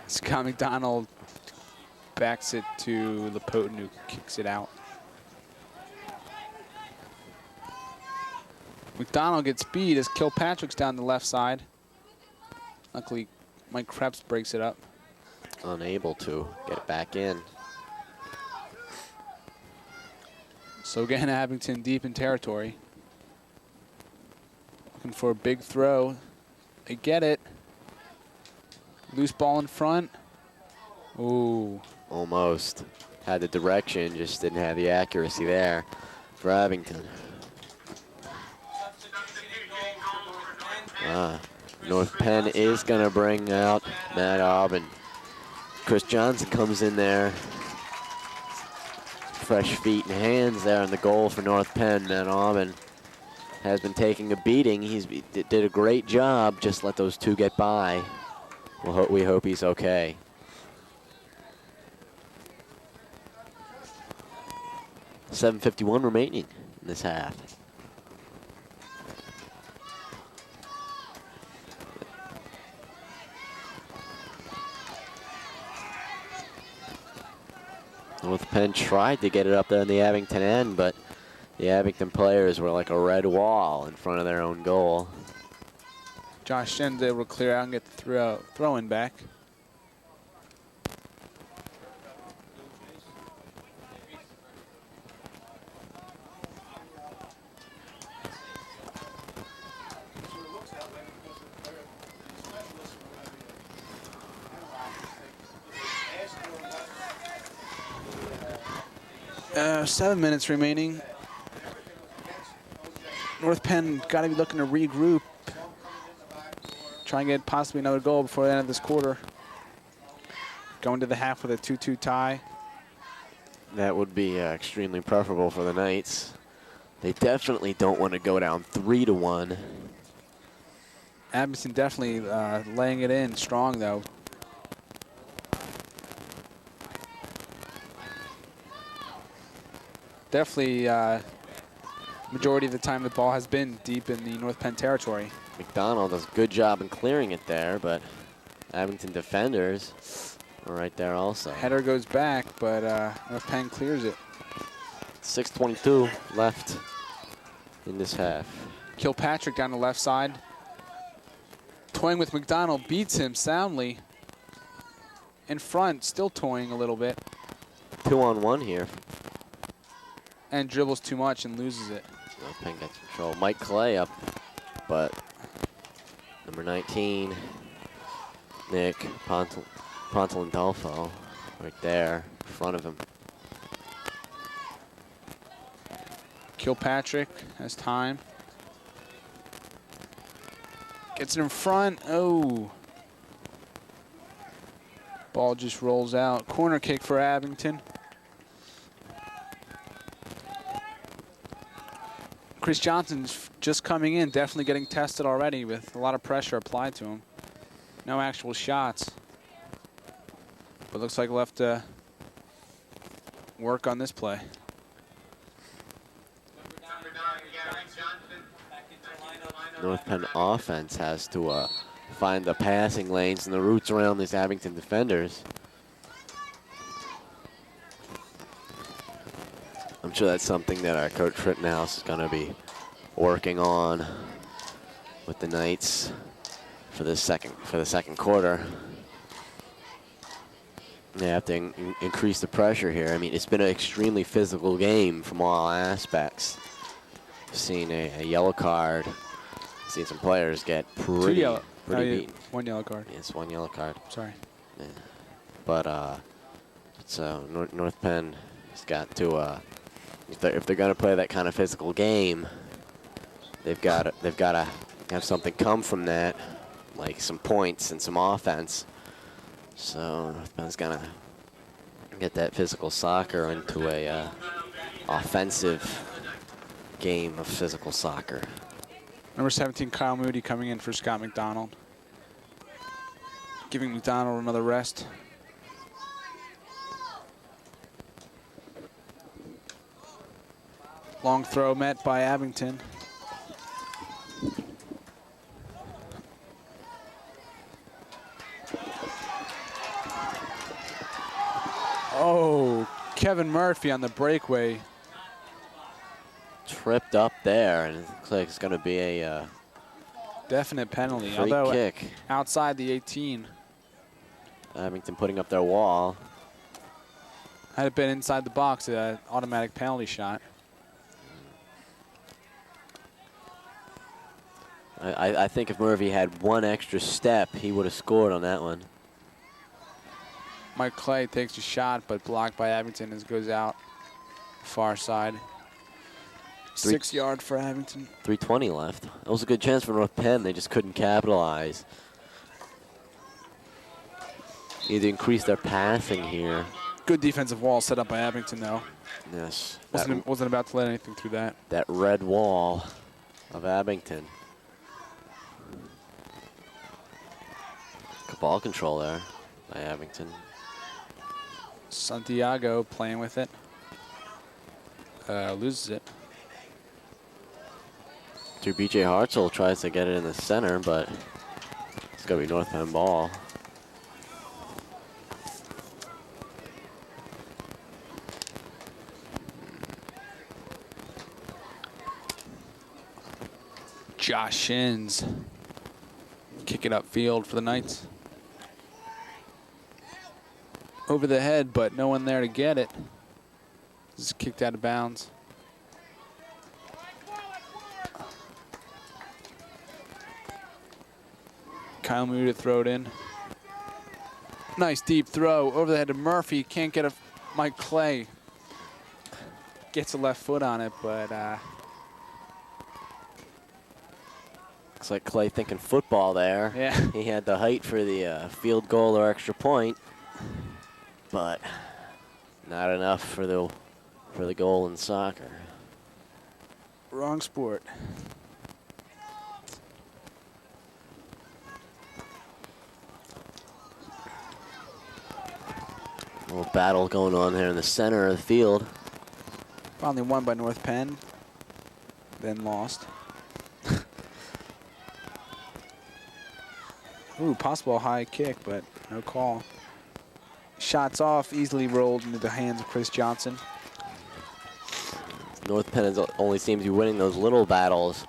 Scott McDonald backs it to Lepotin, who kicks it out. McDonald gets speed as Kilpatrick's down the left side. Luckily, Mike Krebs breaks it up. Unable to get it back in. So again, Abington deep in territory. Looking for a big throw. They get it. Loose ball in front. Ooh. Almost. Had the direction, just didn't have the accuracy there for Abington. North Penn is going to bring out Matt Aubin. Chris Johnson comes in there. Fresh feet and hands there on the goal for North Penn. Matt Aubin has been taking a beating. He did a great job. Just let those two get by. We hope he's okay. .751 remaining in this half. North Penn tried to get it up there in the Abington end, but the Abington players were like a red wall in front of their own goal. Josh Shen's able to clear out and get the throw-in back. Seven minutes remaining. North Penn got to be looking to regroup. Try and get possibly another goal before the end of this quarter. Going to the half with a 2-2 tie. That would be extremely preferable for the Knights. They definitely don't want to go down 3-1. Abington definitely laying it in strong, though. Definitely, majority of the time the ball has been deep in the North Penn territory. McDonald does a good job in clearing it there, but Abington defenders are right there also. Header goes back, but North Penn clears it. 6:22 left in this half. Kilpatrick down the left side. Toying with McDonald, beats him soundly. In front, still toying a little bit. 2-on-1 here. And dribbles too much and loses it. North Penn gets control. Mike Clay up, but number 19, Nick Pontalindolfo, right there in front of him. Kilpatrick has time. Gets it in front. Oh. Ball just rolls out. Corner kick for Abington. Chris Johnson's just coming in, definitely getting tested already with a lot of pressure applied to him. No actual shots. But looks like left to work on this play. North Penn offense has to find the passing lanes and the routes around these Abington defenders. I'm sure that's something that our coach Rittenhouse is going to be working on with the Knights for the second quarter. They have to increase the pressure here. I mean, it's been an extremely physical game from all aspects. We've seen a yellow card. Seen some players get pretty beaten. One yellow card. Yes, one yellow card. Sorry. Yeah. But North Penn has got to if they're going to play that kind of physical game, they've got to have something come from that, like some points and some offense. So North Penn's going to get that physical soccer into a offensive game of physical soccer. Number 17, Kyle Moody coming in for Scott McDonald. Giving McDonald another rest. Long throw met by Abington. Oh, Kevin Murphy on the breakaway. Tripped up there, and it looks like it's going to be a definite penalty. free Although kick. Outside the 18. Abington putting up their wall. Had it been inside the box, an automatic penalty shot. I think if Murphy had one extra step, he would have scored on that one. Mike Clay takes a shot, but blocked by Abington as it goes out far side. 6 yard for Abington. 3:20 left. That was a good chance for North Penn. They just couldn't capitalize. Need to increase their passing here. Good defensive wall set up by Abington, though. Yes. Wasn't about to let anything through that. That red wall of Abington. Good ball control there by Abington. Santiago playing with it. Loses it. To B.J. Hartzell tries to get it in the center, but it's going to be North Penn ball. Josh Shins kick it upfield for the Knights. Over the head, but no one there to get it. Just kicked out of bounds. Kyle Moo to throw it in. Nice deep throw over the head to Murphy. Can't get a Mike Clay. Gets a left foot on it, but looks like Clay thinking football there. Yeah. He had the height for the field goal or extra point, but not enough for the goal in soccer. Wrong sport. A little battle going on there in the center of the field. Finally won by North Penn, then lost. Ooh, possible high kick, but no call. Shots off, easily rolled into the hands of Chris Johnson. North Penn only seems to be winning those little battles.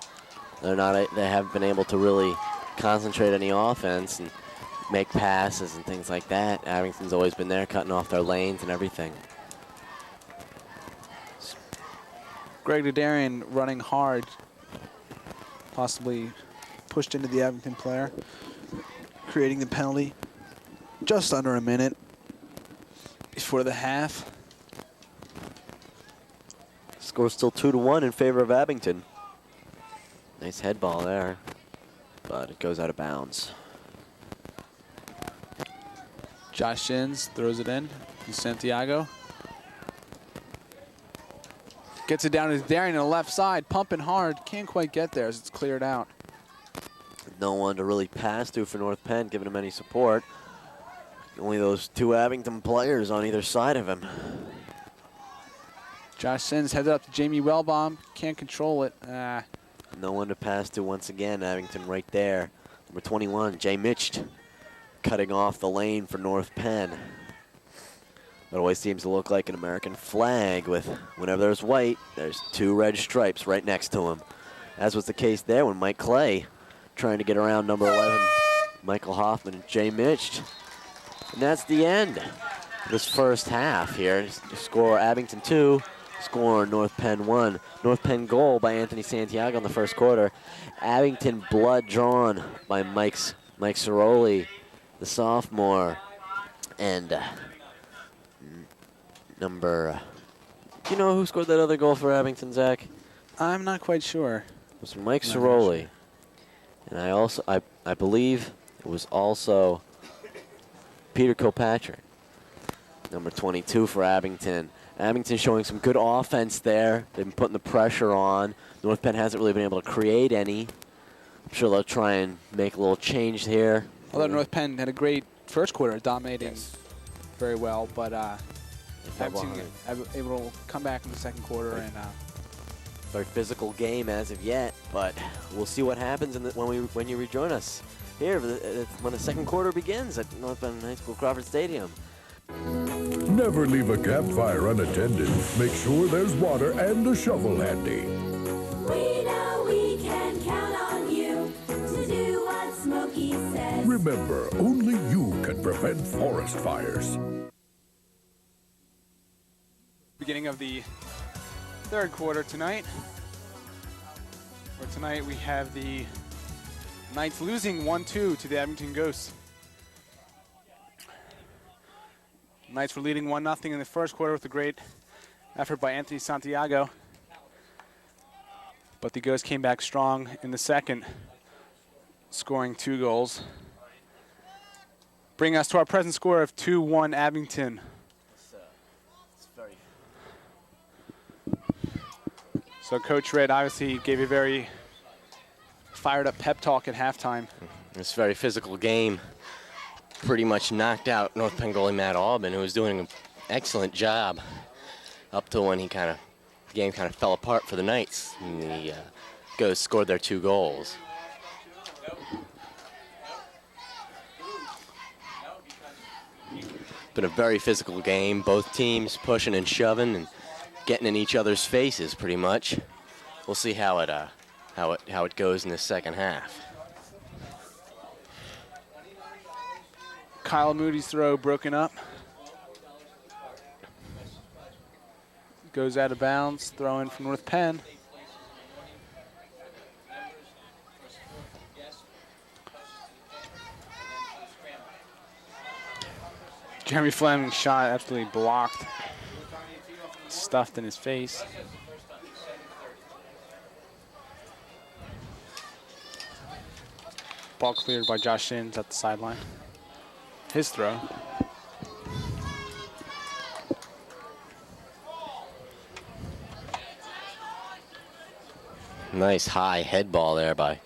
They haven't been able to really concentrate any offense and make passes and things like that. Abington's always been there, cutting off their lanes and everything. Greg Dadarian running hard, possibly pushed into the Abington player, creating the penalty. Just under a minute before the half. Score still 2-1 in favor of Abington. Nice head ball there, but it goes out of bounds. Josh Shins throws it in to Santiago. Gets it down to Darian on the left side, pumping hard. Can't quite get there as it's cleared out. No one to really pass to for North Penn, giving him any support. Only those two Abington players on either side of him. Josh Shins heads up to Jamie Wellbaum. Can't control it. No one to pass to once again. Abington right there. Number 21, Jay Mitch, cutting off the lane for North Penn. It always seems to look like an American flag with, whenever there's white, there's two red stripes right next to him. As was the case there when Mike Clay trying to get around number 11, Michael Hoffman and Jay Mitch. And that's the end of this first half here. Score Abington 2, score North Penn 1. North Penn goal by Anthony Santiago in the first quarter. Abington blood drawn by Mike Ciroli, the sophomore. And do you know who scored that other goal for Abington, Zach? I'm not quite sure. It was Mike Ciroli. Sure. And I believe it was also Peter Kilpatrick, number 22 for Abington. Abington showing some good offense there. They've been putting the pressure on. North Penn hasn't really been able to create any. I'm sure they'll try and make a little change here. Although North Penn had a great first quarter, dominating very well, but Abington able to come back in the second quarter and. Very physical game as of yet, but we'll see what happens when you rejoin us here when the second quarter begins at North Penn High School Crawford Stadium. Never leave a campfire unattended. Make sure there's water and a shovel handy. We know we can count on you to do what Smokey says. remember, only you can prevent forest fires. Beginning of the third quarter tonight. Where tonight we have the Knights losing 1-2 to the Abington Ghosts. Knights were leading 1-0 in the first quarter with a great effort by Anthony Santiago. But the Ghosts came back strong in the second, scoring 2 goals. Bringing us to our present score of 2-1 Abington. So Coach Red obviously gave a very fired up pep talk at halftime. It's a very physical game. Pretty much knocked out North Penn goalie Matt Albin, who was doing an excellent job up till when the game kind of fell apart for the Knights. And the Ghosts scored their 2 goals. Been a very physical game. Both teams pushing and shoving and getting in each other's faces pretty much. We'll see how it goes in the second half. Kyle Moody's throw broken up. Goes out of bounds, throw in from North Penn. Jeremy Fleming's shot absolutely blocked. Stuffed in his face. Ball cleared by Josh Shins at the sideline. His throw. Nice high head ball there by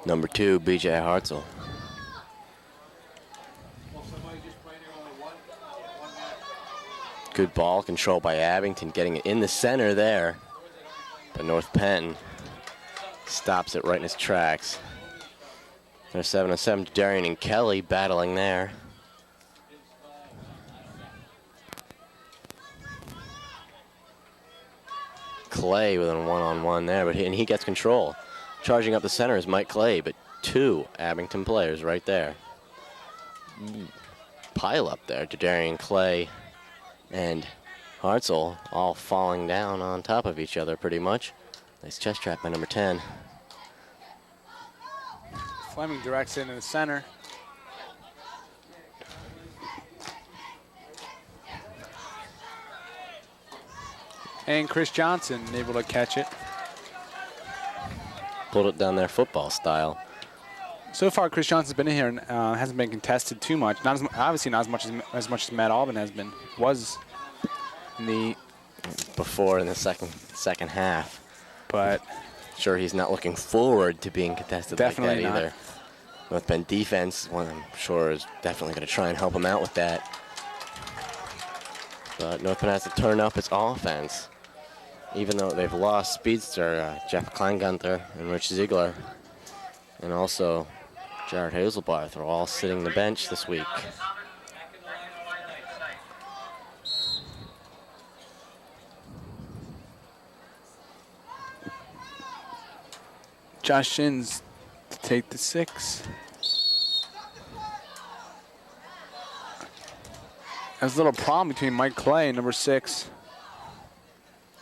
number 2, BJ Hartzell. Good ball control by Abington, getting it in the center there. But North Penn stops it right in his tracks. There's 7-7, Darian and Kelly battling there. Clay with a one-on-one there, but he gets control. Charging up the center is Mike Clay, but 2 Abington players right there. Pile up there to Darian Clay and Hartzell, all falling down on top of each other pretty much. Nice chest trap by number 10. Fleming directs it into the center. And Chris Johnson able to catch it. Pulled it down there football style. So far, Chris Johnson's been in here and hasn't been contested too much. Not as, obviously not as much as Matt Albin was in the before in the second half. But sure, he's not looking forward to being contested like that not. either. North Penn defense, one I'm sure is definitely going to try and help him out with that. But North Penn has to turn up its offense, even though they've lost speedster Jeff Kleingunther and Rich Ziegler, and also Jared Hazelbarth are all sitting the bench this week. Josh Shins to take the 6. There's a little problem between Mike Clay and number 6.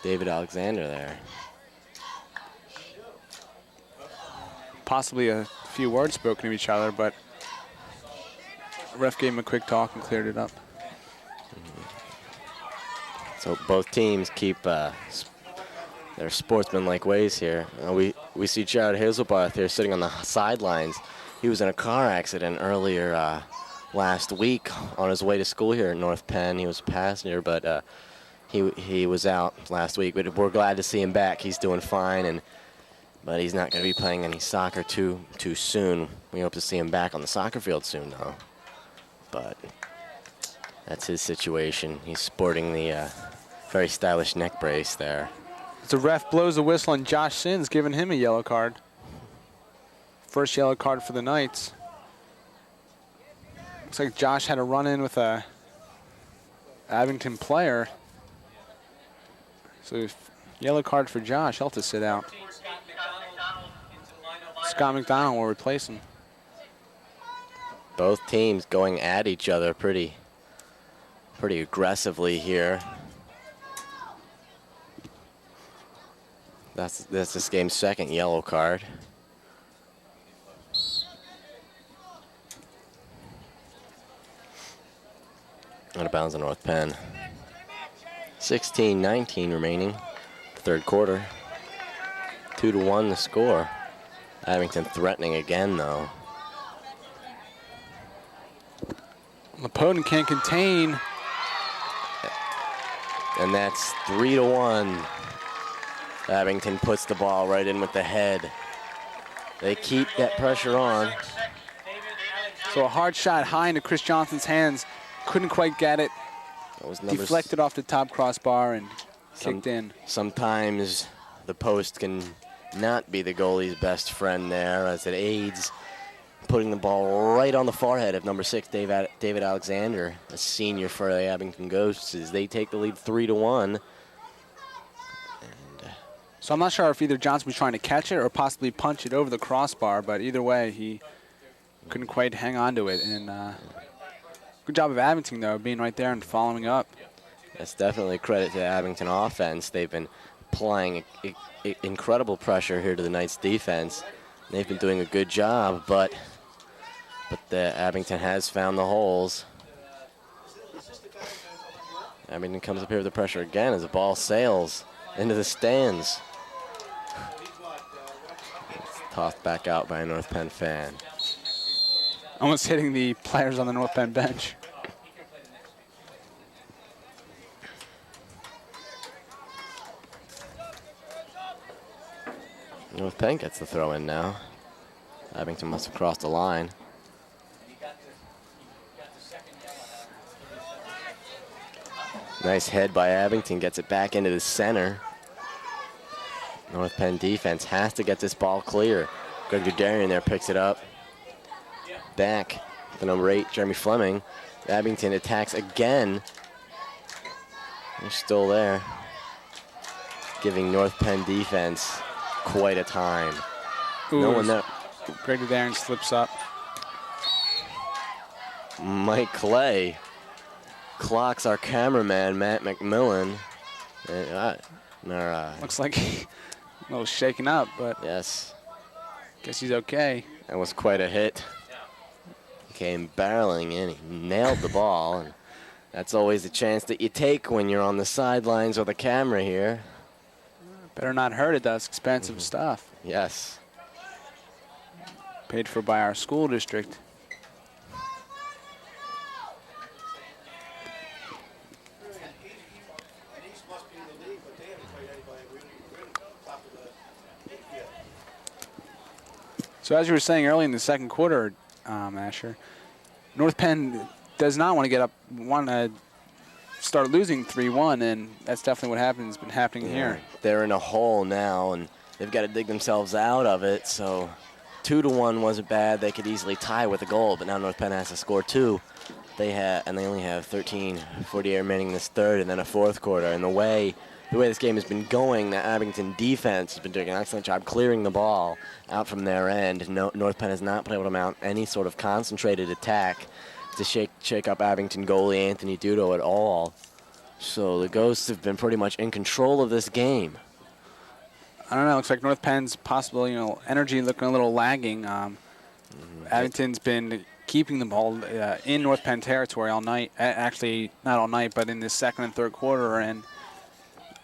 David Alexander there. Possibly a few words spoken to each other, but the ref gave him a quick talk and cleared it up. So both teams keep their sportsmanlike ways here. We see Jared Hazelbarth here sitting on the sidelines. He was in a car accident earlier last week on his way to school here at North Penn. He was a passenger, but he was out last week. But we're glad to see him back. He's doing fine, but he's not going to be playing any soccer too soon. We hope to see him back on the soccer field soon, though. But that's his situation. He's sporting the very stylish neck brace there. The ref blows a whistle on Josh Shins, giving him a yellow card. First yellow card for the Knights. Looks like Josh had a run-in with a Abington player. So yellow card for Josh. He'll have to sit out. Scott McDonald will replace him. Both teams going at each other pretty aggressively here. That's this game's second yellow card. Out of bounds on North Penn. 16-19 remaining, third quarter. 2-1 the score. Abington threatening again, though. Lapotin can't contain. And that's 3-1. Abington puts the ball right in with the head. They keep that pressure on. So a hard shot high into Chris Johnson's hands. Couldn't quite get it. That was Deflected off the top crossbar and kicked in. Sometimes the post can not be the goalie's best friend there, as it aids putting the ball right on the forehead of number 6, David Alexander, a senior for the Abington Ghosts, as they take the lead 3-1. So I'm not sure if either Johnson was trying to catch it or possibly punch it over the crossbar, but either way, he couldn't quite hang on to it. And good job of Abington, though, being right there and following up. That's definitely credit to the Abington offense. They've been applying incredible pressure here to the Knights' defense. They've been doing a good job, but the Abington has found the holes. Abington comes up here with the pressure again as the ball sails into the stands. It's tossed back out by a North Penn fan. Almost hitting the players on the North Penn bench. North Penn gets the throw in now. Abington must have crossed the line. Nice head by Abington, gets it back into the center. North Penn defense has to get this ball clear. Greg Dudarian there picks it up. Back to number 8, Jeremy Fleming. Abington attacks again. They're still there, giving North Penn defense quite a time. Ooh, no one there. Greg Dudarian slips up. Mike Clay clocks our cameraman, Matt McMillan. Looks like a little shaken up, but yes, guess he's okay. that was quite a hit. He came barreling in, he nailed the ball, and that's always a chance that you take when you're on the sidelines with a camera here. Better not hurt it, that's expensive stuff. Yes. Paid for by our school district. So as you were saying early in the second quarter, Asher, North Penn does not want to get up, want to start losing 3-1, and that's definitely what happened. It's been happening here. They're in a hole now, and they've got to dig themselves out of it. So 2-1 wasn't bad. They could easily tie with a goal, but now North Penn has to score 2. And they only have 13:48 remaining in this third, and then a fourth quarter. And the way this game has been going, the Abington defense has been doing an excellent job clearing the ball out from their end. North Penn has not been able to mount any sort of concentrated attack to shake up Abington goalie Anthony Dudo at all. So the Ghosts have been pretty much in control of this game. I don't know. Looks like North Penn's possible, energy looking a little lagging. Abington's been keeping the ball in North Penn territory all night. Actually, not all night, but in the second and third quarter, and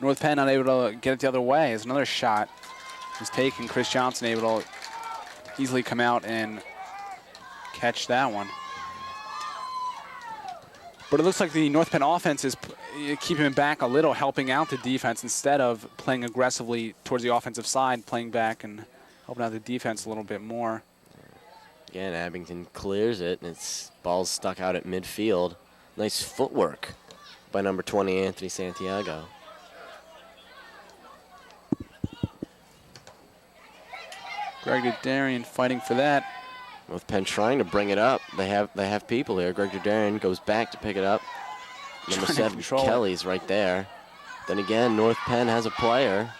North Penn not able to get it the other way. As another shot was taken, Chris Johnson able to easily come out and catch that one. But it looks like the North Penn offense is keeping it back a little, helping out the defense instead of playing aggressively towards the offensive side, playing back and helping out the defense a little bit more. Again, Abington clears it, and it's ball's stuck out at midfield. Nice footwork by number 20, Anthony Santiago. Greg Dudarian fighting for that. North Penn trying to bring it up. They have people here. Greg Dudarian goes back to pick it up. Number 7, Kelly's right there. Then again, North Penn has a player.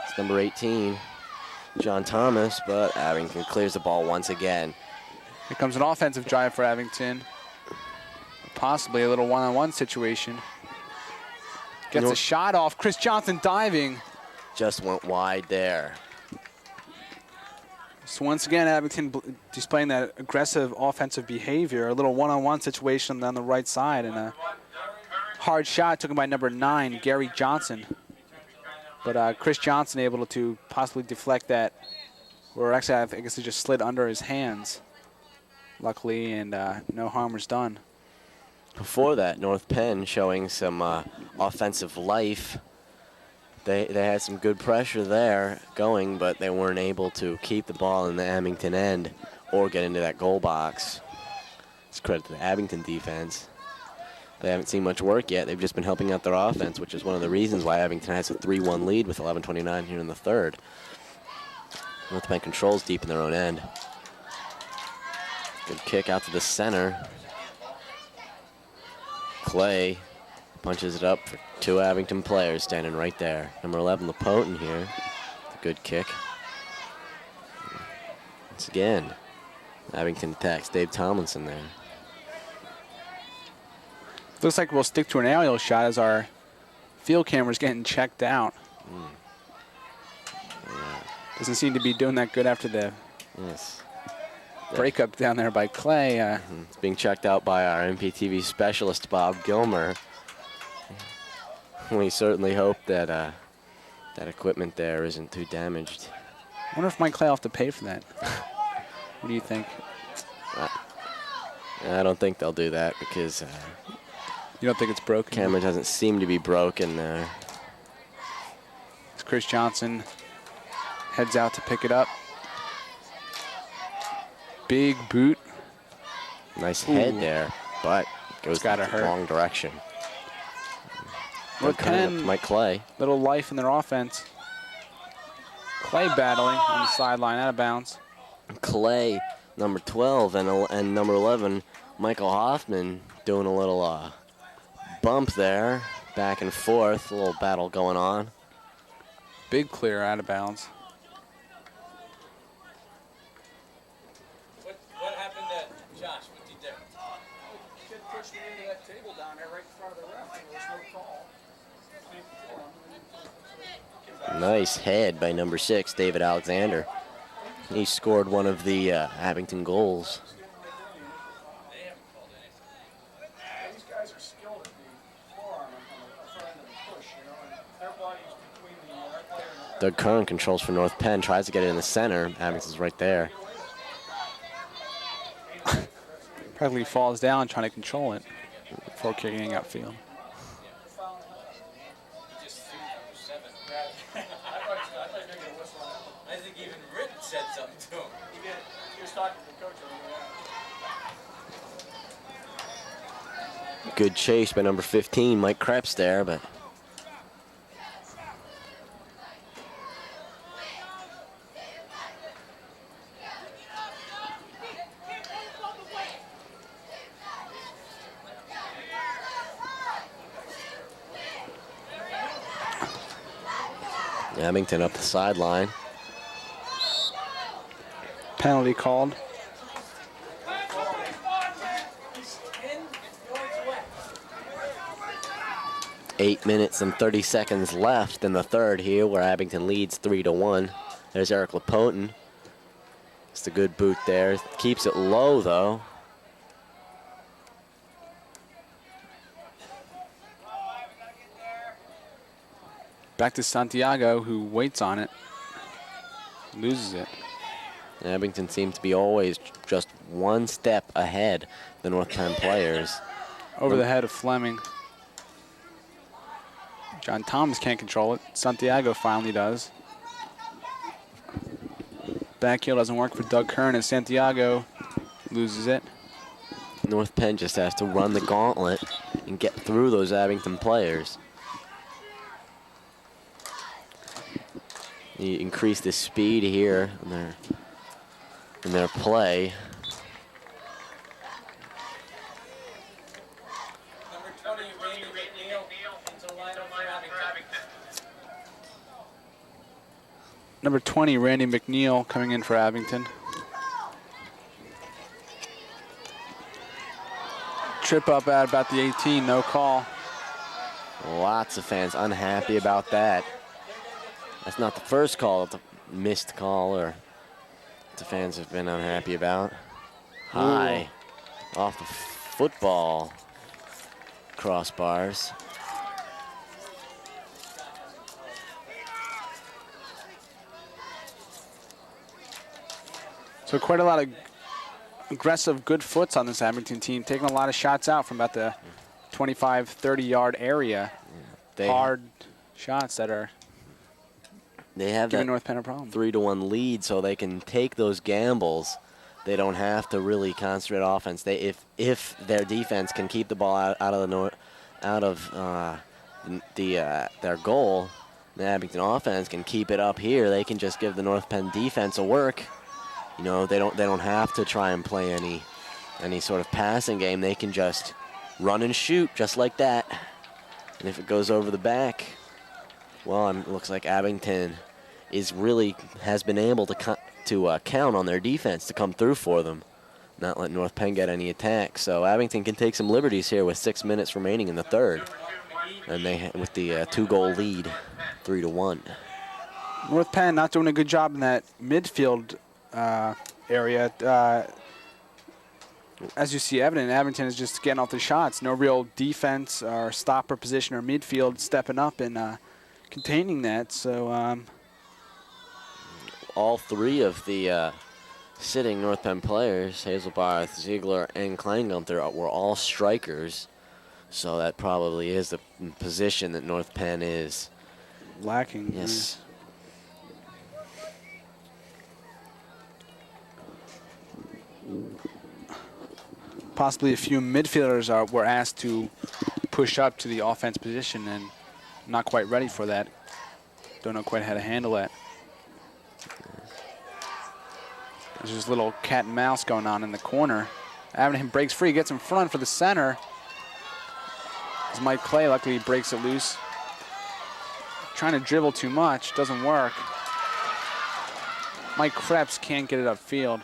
It's number 18, John Thomas, but Abington clears the ball once again. Here comes an offensive drive for Abington. Possibly a little one-on-one situation. Gets a shot off. Chris Johnson diving. Just went wide there. So once again, Abington displaying that aggressive offensive behavior. A little one-on-one situation on the right side, and a hard shot taken by number 9, Gary Johnson. But Chris Johnson able to possibly deflect that, or actually I guess it just slid under his hands, luckily, and no harm was done. Before that, North Penn showing some offensive life. They had some good pressure there going, but they weren't able to keep the ball in the Abington end or get into that goal box. It's credit to the Abington defense. They haven't seen much work yet. They've just been helping out their offense, which is one of the reasons why Abington has a 3-1 lead with 11:29 here in the third. North Penn controls deep in their own end. Good kick out to the center. Clay punches it up for 2 Abington players standing right there. Number 11, LaPotin here. Good kick. Once again, Abington attacks Dave Tomlinson there. Looks like we'll stick to an aerial shot as our field camera's getting checked out. Doesn't seem to be doing that good after the breakup down there by Clay. It's being checked out by our NPTV specialist, Bob Gilmer. We certainly hope that that equipment there isn't too damaged. I wonder if Mike Clay will have to pay for that. What do you think? I don't think they'll do that because you don't think it's broken? Camera doesn't seem to be broken there. As Chris Johnson heads out to pick it up. Big boot. Nice head there, but goes the wrong direction. North Penn, Mike Clay. Little life in their offense. Clay battling on the sideline, out of bounds. Clay, number 12, and number 11, Michael Hoffman, doing a little bump there, back and forth, a little battle going on. Big clear, out of bounds. What happened to Josh? What did he do? The kid pushed me into that table down there right in front of the ref, and there was no call. Nice head by number 6, David Alexander. He scored one of the Abington goals. These guys are skilled at the forearm on the front end of the push, you know, and their body's between the player and the Doug Curran controls for North Penn, tries to get it in the center. Abington's right there. Practically falls down trying to control it before kicking outfield. I think even Rick said something to him. He was talking to the coach over there. Good chase by number 15, Mike Krebs there, but Abington up the sideline. Penalty called. Eight minutes and 30 seconds left in the third here, where Abington leads 3-1. There's Eric LaPotin. It's a good boot there. Keeps it low, though. Back to Santiago, who waits on it. Loses it. Abington seems to be always just one step ahead of the North Penn players. Over the head of Fleming. John Thomas can't control it. Santiago finally does. Back heel doesn't work for Doug Kern, and Santiago loses it. North Penn just has to run the gauntlet and get through those Abington players. He increased the speed here in their play. Number 20, Randy McNeil, into the lineup for Abington. Number 20, Randy McNeil, coming in for Abington. Trip up at about the 18, no call. Lots of fans unhappy about that. That's not the first call, it's a missed call or the fans have been unhappy about. High off the football crossbars. So quite a lot of aggressive good foots on this Abington team, taking a lot of shots out from about the 25, 30-yard area. Hard shots that are they have giving that North Penn a problem. 3-1 lead, so they can take those gambles. They don't have to really concentrate offense. They if their defense can keep the ball out of their goal, the Abington offense can keep it up here. They can just give the North Penn defense a work. You know, they don't have to try and play any sort of passing game. They can just run and shoot just like that. And if it goes over the back, well, it looks like Abington has been able to count on their defense to come through for them, not let North Penn get any attacks. So Abington can take some liberties here with 6 minutes remaining in the third, and they with the 2-goal lead, 3-1. North Penn not doing a good job in that midfield area. As you see evident, Abington is just getting off the shots. No real defense or stopper position or midfield stepping up and containing that. So all three of the sitting North Penn players, Hazelbarth, Ziegler, and Kleingunther, were all strikers. So that probably is the position that North Penn is lacking. Yes. Possibly a few midfielders were asked to push up to the offense position and not quite ready for that. Don't know quite how to handle that. There's this little cat and mouse going on in the corner. Abington breaks free, gets in front for the center. It's Mike Clay, luckily he breaks it loose. Trying to dribble too much, doesn't work. Mike Krebs can't get it upfield.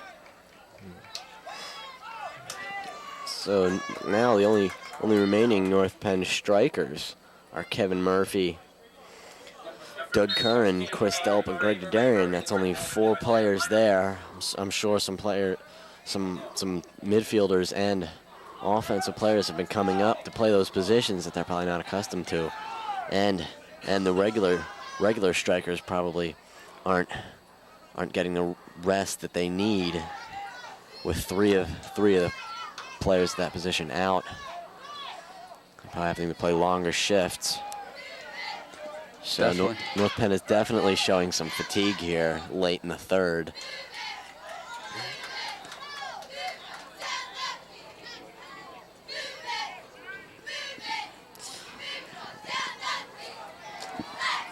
So now the only remaining North Penn strikers are Kevin Murphy, Doug Curran, Chris Delp, and Greg Dudarian. That's only 4 players there. I'm sure some midfielders and offensive players have been coming up to play those positions that they're probably not accustomed to, and the regular strikers probably aren't getting the rest that they need with three of the players at that position out. Probably having to play longer shifts. So North Penn is definitely showing some fatigue here late in the third.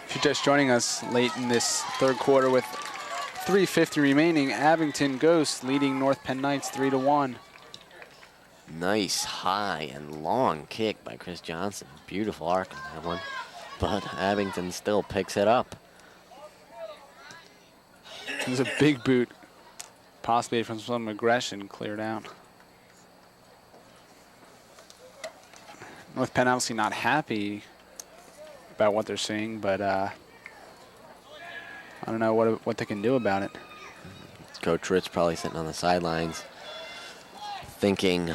If you're just joining us late in this third quarter with 3:50 remaining, Abington Ghosts leading North Penn Knights 3-1. Nice high and long kick by Chris Johnson. Beautiful arc on that one. But Abington still picks it up. There's a big boot, possibly from some aggression, cleared out. North Penn obviously not happy about what they're seeing, but I don't know what they can do about it. Coach Ritz probably sitting on the sidelines thinking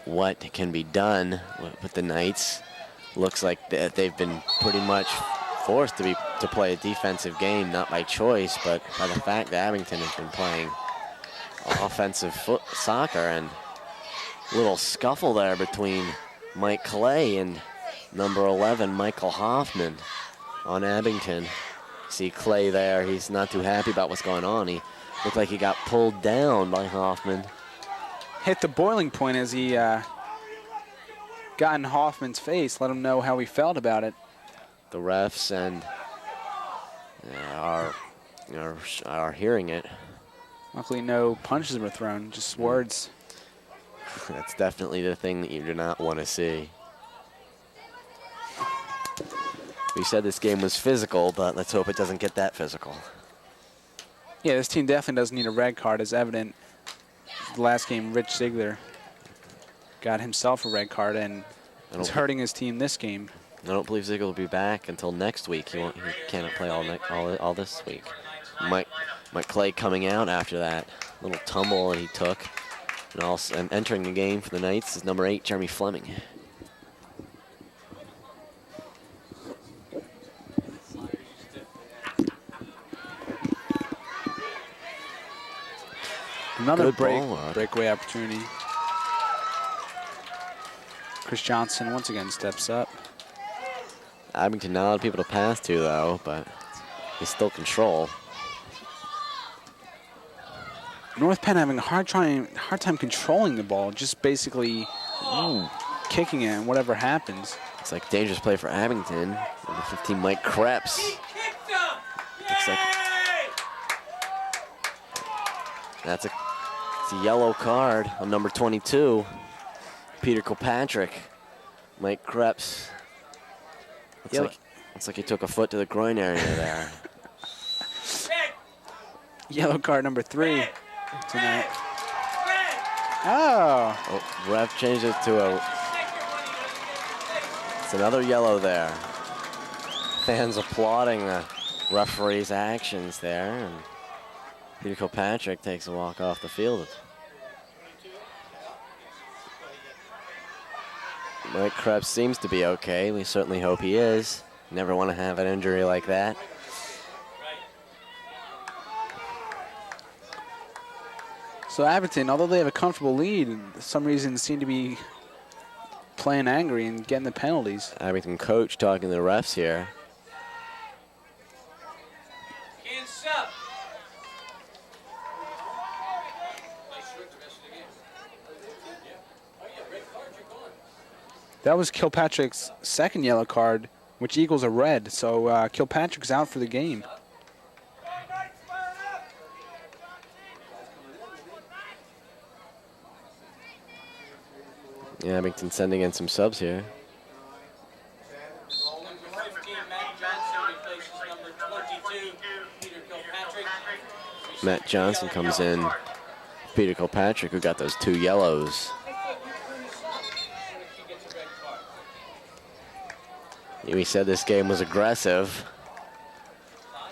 what can be done with the Knights. Looks like they've been pretty much forced to play a defensive game, not by choice, but by the fact that Abington has been playing offensive soccer, and a little scuffle there between Mike Clay and number 11, Michael Hoffman on Abington. See Clay there, he's not too happy about what's going on. He looked like he got pulled down by Hoffman. Hit the boiling point as he got in Hoffman's face, let him know how he felt about it. The refs and are hearing it. Luckily no punches were thrown, just words. That's definitely the thing that you do not want to see. We said this game was physical, but let's hope it doesn't get that physical. Yeah, this team definitely doesn't need a red card, as evident the last game, Rich Ziegler got himself a red card and is hurting his team this game. I don't believe Ziegler will be back until next week. He cannot play all this week. Mike Clay coming out after that little tumble that he took. And entering the game for the Knights is number 8, Jeremy Fleming. Another breakaway opportunity. Chris Johnson once again steps up. Abington, not a lot of people to pass to, though, but he's still control. North Penn having a hard time controlling the ball, just basically kicking it and whatever happens. It's like dangerous play for Abington. Number 15, Mike Krebs. Looks like it's a yellow card on number 22, Peter Kilpatrick. Mike Krebs. Looks like he took a foot to the groin area there. Yellow card number 3 tonight. Oh, ref changed it to it's another yellow there. Fans applauding the referee's actions there, and Peter Kilpatrick takes a walk off the field. Mike Krebs seems to be okay. We certainly hope he is. Never want to have an injury like that. So Abington, although they have a comfortable lead, for some reason seem to be playing angry and getting the penalties. Abington coach talking to the refs here. That was Kilpatrick's second yellow card, which equals a red. So Kilpatrick's out for the game. Yeah, Abington sending in some subs here. Matt Johnson comes in. Peter Kilpatrick, who got those 2 yellows. We said this game was aggressive,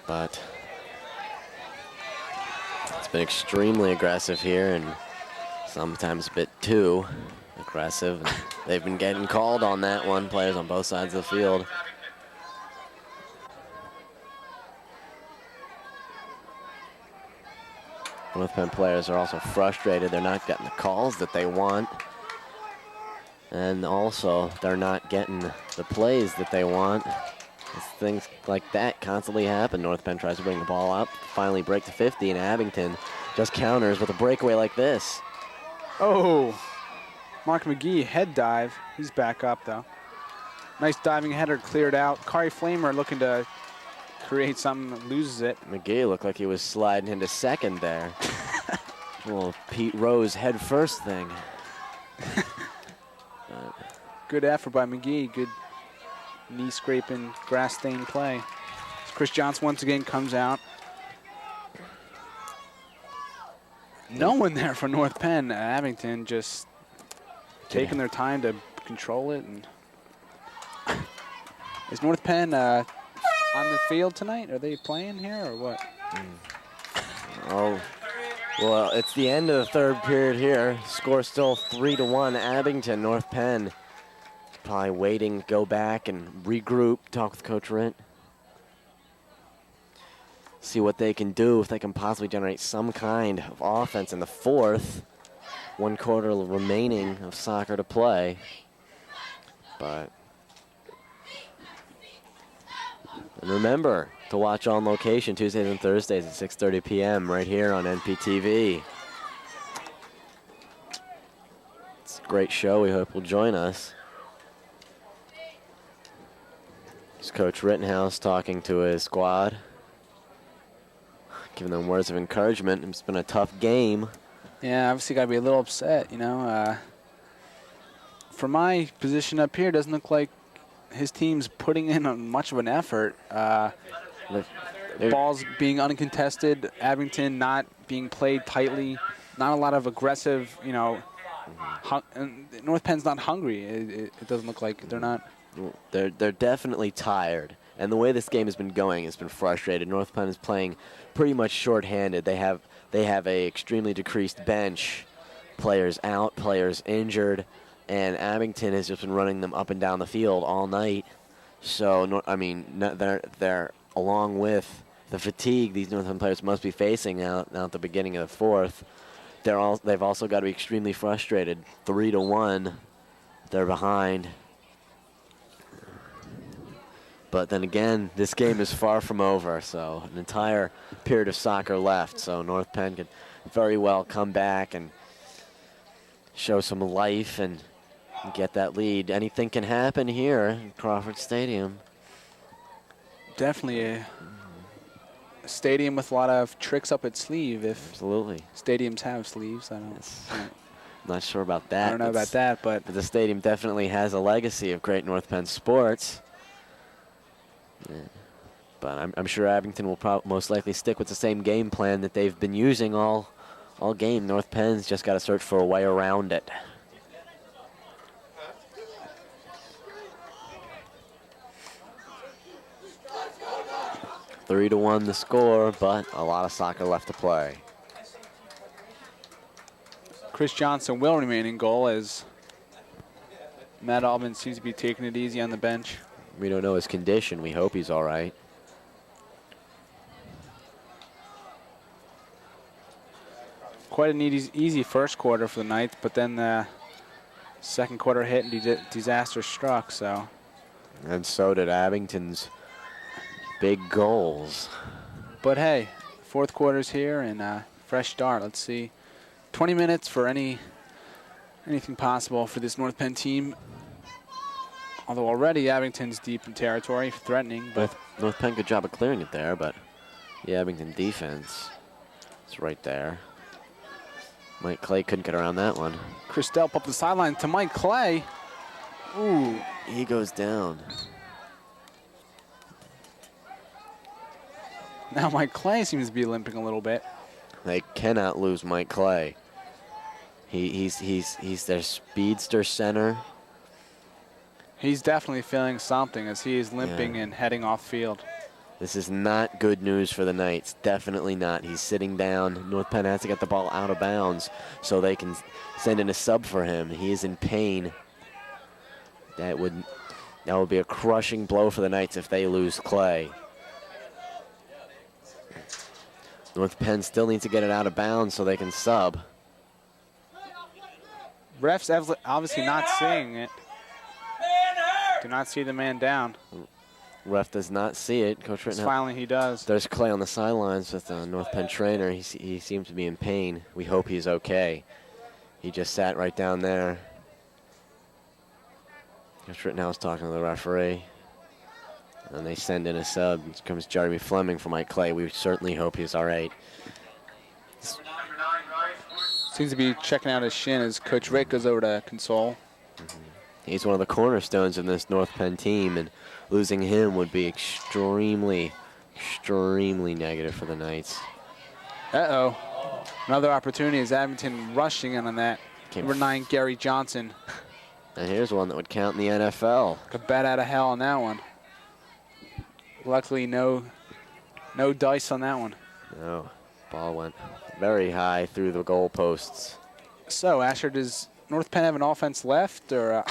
but it's been extremely aggressive here and sometimes a bit too aggressive. And they've been getting called on that one, players on both sides of the field. North Penn players are also frustrated. They're not getting the calls that they want. And also, they're not getting the plays that they want. Things like that constantly happen. North Penn tries to bring the ball up, finally break to 50, and Abington just counters with a breakaway like this. Oh, Mark McGee, head dive. He's back up, though. Nice diving header cleared out. Kari Flamer looking to create something, loses it. McGee looked like he was sliding into second there. A little Pete Rose head first thing. Good effort by McGee. Good knee scraping, grass stained play. Chris Johnson once again comes out. No one there for North Penn. Abington just taking their time to control it. And is North Penn on the field tonight? Are they playing here or what? Oh, well, it's the end of the third period here. Score still 3-1. Abington. North Penn probably waiting to go back and regroup, talk with Coach Rint. See what they can do, if they can possibly generate some kind of offense in the fourth. 1 quarter remaining of soccer to play. But and remember to watch On Location Tuesdays and Thursdays at 6:30 p.m. right here on NPTV. It's a great show. We hope you'll join us. It's Coach Rittenhouse talking to his squad, giving them words of encouragement. It's been a tough game. Yeah, obviously got to be a little upset, you know. For my position up here, doesn't look like his team's putting in much of an effort. Balls being uncontested, Abington not being played tightly, not a lot of aggressive, and North Penn's not hungry. It doesn't look like they're not. They're definitely tired. And the way this game has been going has been frustrated. North Penn is playing pretty much shorthanded. They have a extremely decreased bench, players out, players injured, and Abington has just been running them up and down the field all night. So they're along with the fatigue these North Penn players must be facing now at the beginning of the fourth. They've also got to be extremely frustrated. 3-1, they're behind. But then again, this game is far from over, so an entire period of soccer left. So North Penn could very well come back and show some life and get that lead. Anything can happen here in Crawford Stadium. Definitely a stadium with a lot of tricks up its sleeve. If Absolutely. stadiums have sleeves, I don't. Yes. Not sure about that. I don't know about that, but the stadium definitely has a legacy of great North Penn sports. Yeah. But I'm sure Abington will most likely stick with the same game plan that they've been using all game. North Penn's just got to search for a way around it. Three to 1 the score, but a lot of soccer left to play. Chris Johnson will remain in goal as Matt Albin seems to be taking it easy on the bench. We don't know his condition. We hope he's all right. Quite an easy first quarter for the Knights, but then the second quarter hit and disaster struck. So. And so did Abington's big goals. But hey, fourth quarter's here and fresh start. Let's see. 20 minutes for anything possible for this North Penn team. Although already Abington's deep in territory, threatening. But North Penn, good job of clearing it there, but the Abington defense is right there. Mike Clay couldn't get around that one. Chris Delp up the sideline to Mike Clay. Ooh. He goes down. Now Mike Clay seems to be limping a little bit. They cannot lose Mike Clay. He's their speedster center. He's definitely feeling something as he is limping and heading off field. This is not good news for the Knights. Definitely not. He's sitting down. North Penn has to get the ball out of bounds so they can send in a sub for him. He is in pain. That would be a crushing blow for the Knights if they lose Clay. North Penn still needs to get it out of bounds so they can sub. Refs obviously not seeing it. Do not see the man down. Ref does not see it. Coach Rittenhouse. Finally he does. There's Clay on the sidelines with the North Penn trainer. He seems to be in pain. We hope he's okay. He just sat right down there. Coach Rittenhouse talking to the referee. And they send in a sub. Here comes Jeremy Fleming for Mike Clay. We certainly hope he's all right. Seems to be checking out his shin as Coach Rick goes over to console. He's one of the cornerstones of this North Penn team, and losing him would be extremely, extremely negative for the Knights. Uh-oh. Another opportunity as Abington rushing in on that. Number 9, Gary Johnson. And here's one that would count in the NFL. A bat out of hell on that one. Luckily, no dice on that one. No, ball went very high through the goalposts. So, Asher, does North Penn have an offense left, or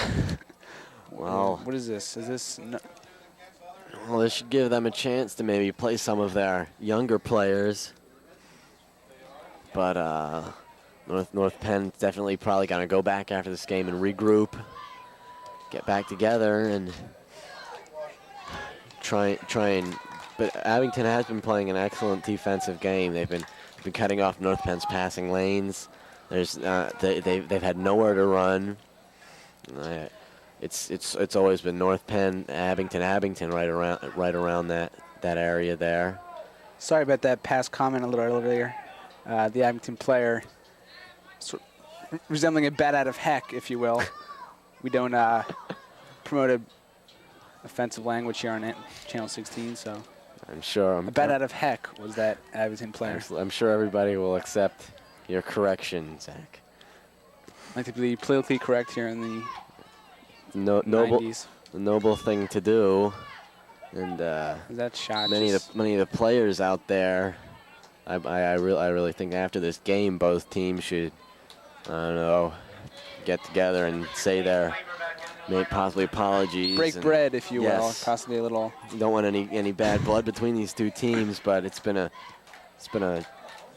well, what is this? Is this? No? Well, this should give them a chance to maybe play some of their younger players. But North Penn definitely probably going to go back after this game and regroup, get back together, and try and. But Abington has been playing an excellent defensive game. They've been cutting off North Penn's passing lanes. There's they've had nowhere to run. It's always been North Penn, Abington right around that area there. Sorry about that past comment a little earlier. The Abington player resembling a bat out of heck, if you will. We don't promote offensive language here on Channel 16, so. I'm sure. A bat out of heck was that Abington player. I'm sure everybody will accept your correction, Zach. like to be politically correct here in the Noble, 90s. the noble thing to do, and That shot. many of the players out there. I really think after this game, both teams should, I don't know, get together and say their possibly apologies. break bread, if you will. Yes. Possibly a little. You don't want any bad blood between these two teams, but it's been a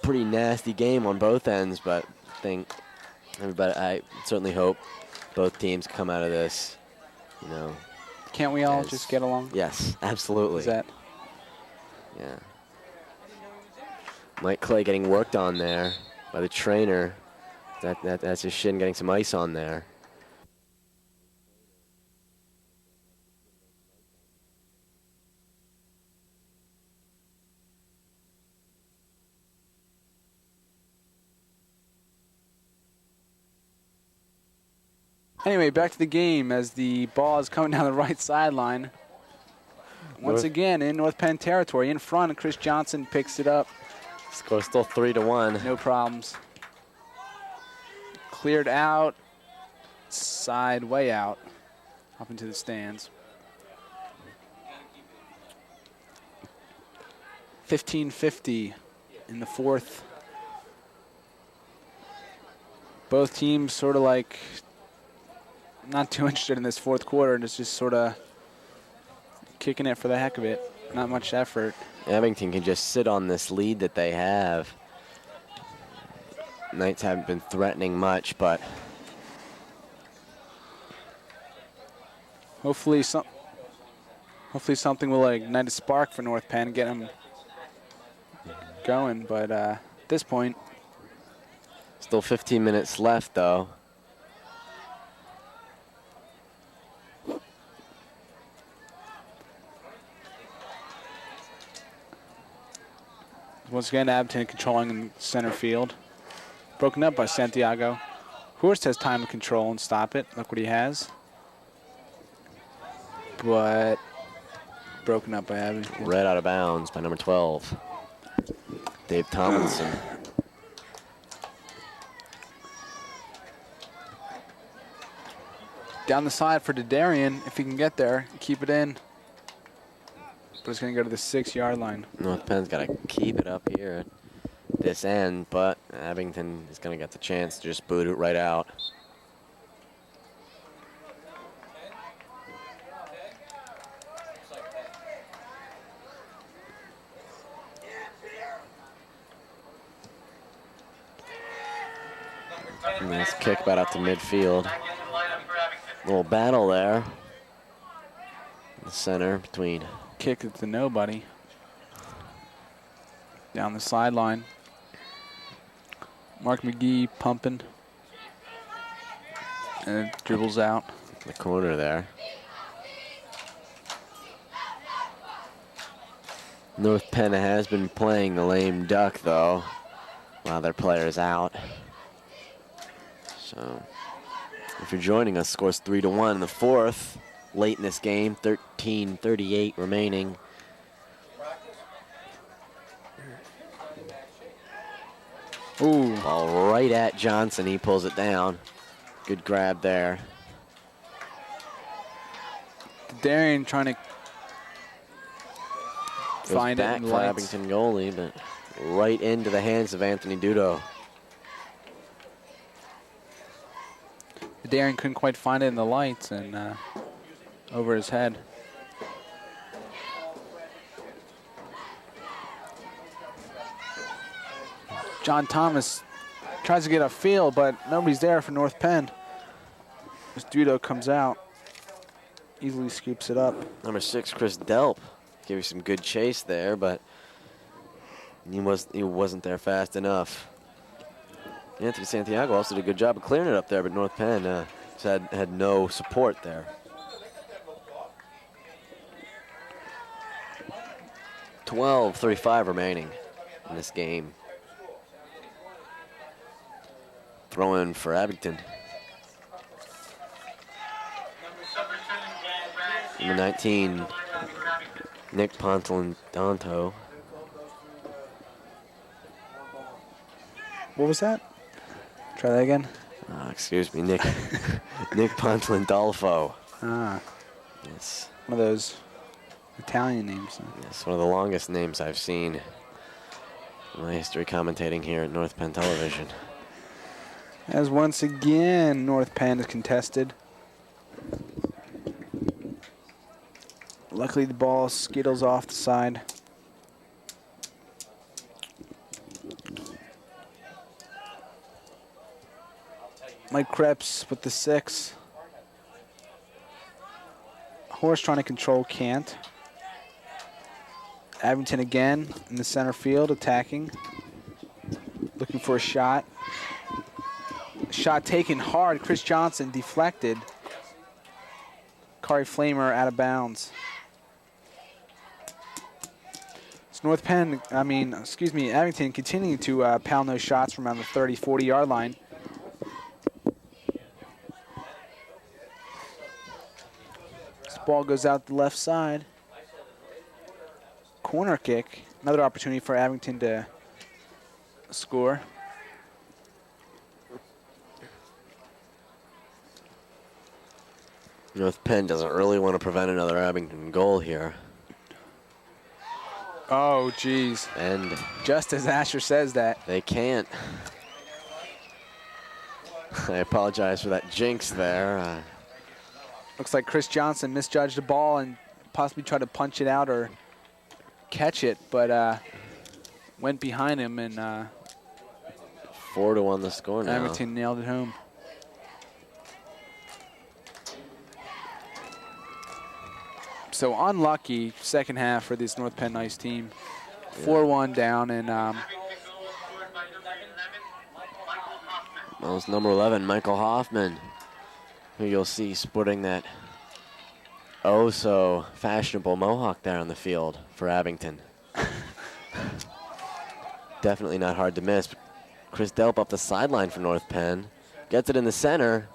pretty nasty game on both ends. But I certainly hope both teams come out of this, you know. Can't we all just get along? Yes, absolutely. Is that? Yeah. Mike Clay getting worked on there by the trainer. That's his shin getting some ice on there. Anyway, back to the game as the ball is coming down the right sideline. Once again, in North Penn territory, in front, Chris Johnson picks it up. Score still 3-1. No problems. Cleared out, side way out, up into the stands. 15:50 in the fourth. Both teams sort of like not too interested in this fourth quarter, and it's just sort of kicking it for the heck of it. Not much effort. Abington can just sit on this lead that they have. Knights haven't been threatening much, but hopefully something will ignite a spark for North Penn, get them going. But at this point, still 15 minutes left, though. once again, Abington controlling in center field. Broken up by Santiago. Horst has time to control and stop it. Look what he has. But broken up by Abington. Right out of bounds by number 12, Dave Tomlinson. Down the side for Dadarian, if he can get there, keep it in. But it's going to go to the 6-yard line. North Penn's got to keep it up here at this end, but Abington is going to get the chance to just boot it right out. Nice kick back out to midfield. Little battle there in the center between. Kick it to nobody. Down the sideline. Mark McGee pumping. And it dribbles out. The corner there. North Penn has been playing the lame duck, though, while their player's out. So, if you're joining us, scores 3-1 in the fourth. Late in this game, 13:38 remaining. Ooh. Ball right at Johnson. He pulls it down. Good grab there. Dadarian trying to find it back in the for lights. Abington goalie, but right into the hands of Anthony Dudo. Dadarian couldn't quite find it in the lights and over his head. John Thomas tries to get a feel, but nobody's there for North Penn. As Dudo comes out, easily scoops it up. Number 6, Chris Delp, gave you some good chase there, but he wasn't there fast enough. Anthony Santiago also did a good job of clearing it up there, but North Penn had no support there. 12:35 remaining in this game. Throw in for Abington. Number 19, Nick Pontalandanto. What was that? Try that again. Excuse me, Nick. Nick Pontlindolfo. Ah, Yes. one of those Italian names. Yes, one of the longest names I've seen in my history commentating here at North Penn Television. As once again, North Penn is contested. Luckily, the ball skittles off the side. Mike Krebs with the 6. Horse trying to control can't. Abington again in the center field, attacking. Looking for a shot. Shot taken hard. Chris Johnson deflected. Kari Flamer out of bounds. It's Abington continuing to pound those shots from around the 30, 40-yard line. This ball goes out the left side. Corner kick. Another opportunity for Abington to score. North Penn doesn't really want to prevent another Abington goal here. Oh, geez. And Just as Asher says that. they can't. I apologize for that jinx there. Looks like Chris Johnson misjudged the ball and possibly tried to punch it out or catch it, but went behind him, and 4-1 the score now. Abington nailed it home. So unlucky second half for this North Penn Ice team. 4-1 down, and That was number 11, Michael Hoffman, who you'll see sporting that so fashionable mohawk there on the field for Abington. Definitely not hard to miss. Chris Delp up the sideline for North Penn. Gets it in the center,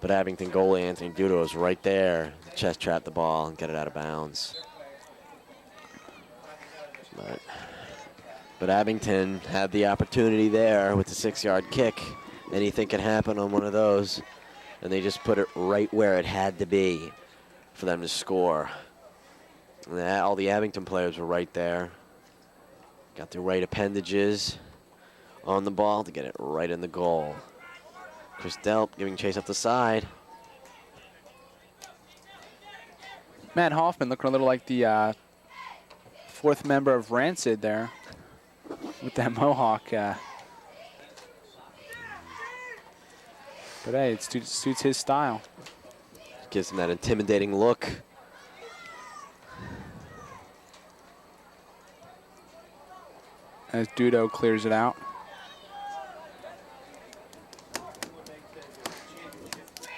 but Abington goalie Anthony Dudo is right there. Chest trap the ball and get it out of bounds. But Abington had the opportunity there with the 6-yard kick. Anything can happen on one of those. And they just put it right where it had to be for them to score. And all the Abington players were right there. Got the right appendages on the ball to get it right in the goal. Chris Delp giving chase up the side. Matt Hoffman looking a little like the fourth member of Rancid there with that mohawk. But hey, it suits his style. Gives him that intimidating look. As Dudo clears it out.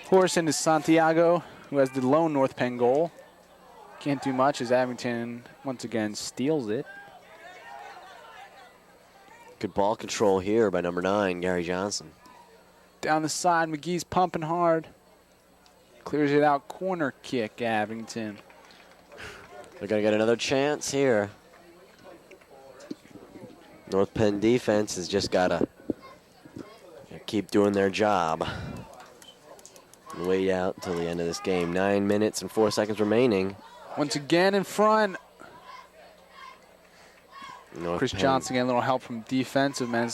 Horse into Santiago, who has the lone North Penn goal. Can't do much as Abington once again steals it. Good ball control here by number 9, Gary Johnson. Down the side, McGee's pumping hard. Clears it out, corner kick, Abington. They're going to get another chance here. North Penn defense has just got to keep doing their job. And wait out until the end of this game. 9 minutes and 4 seconds remaining. Once again in front. Chris Penn. Johnson getting a little help from defensive men.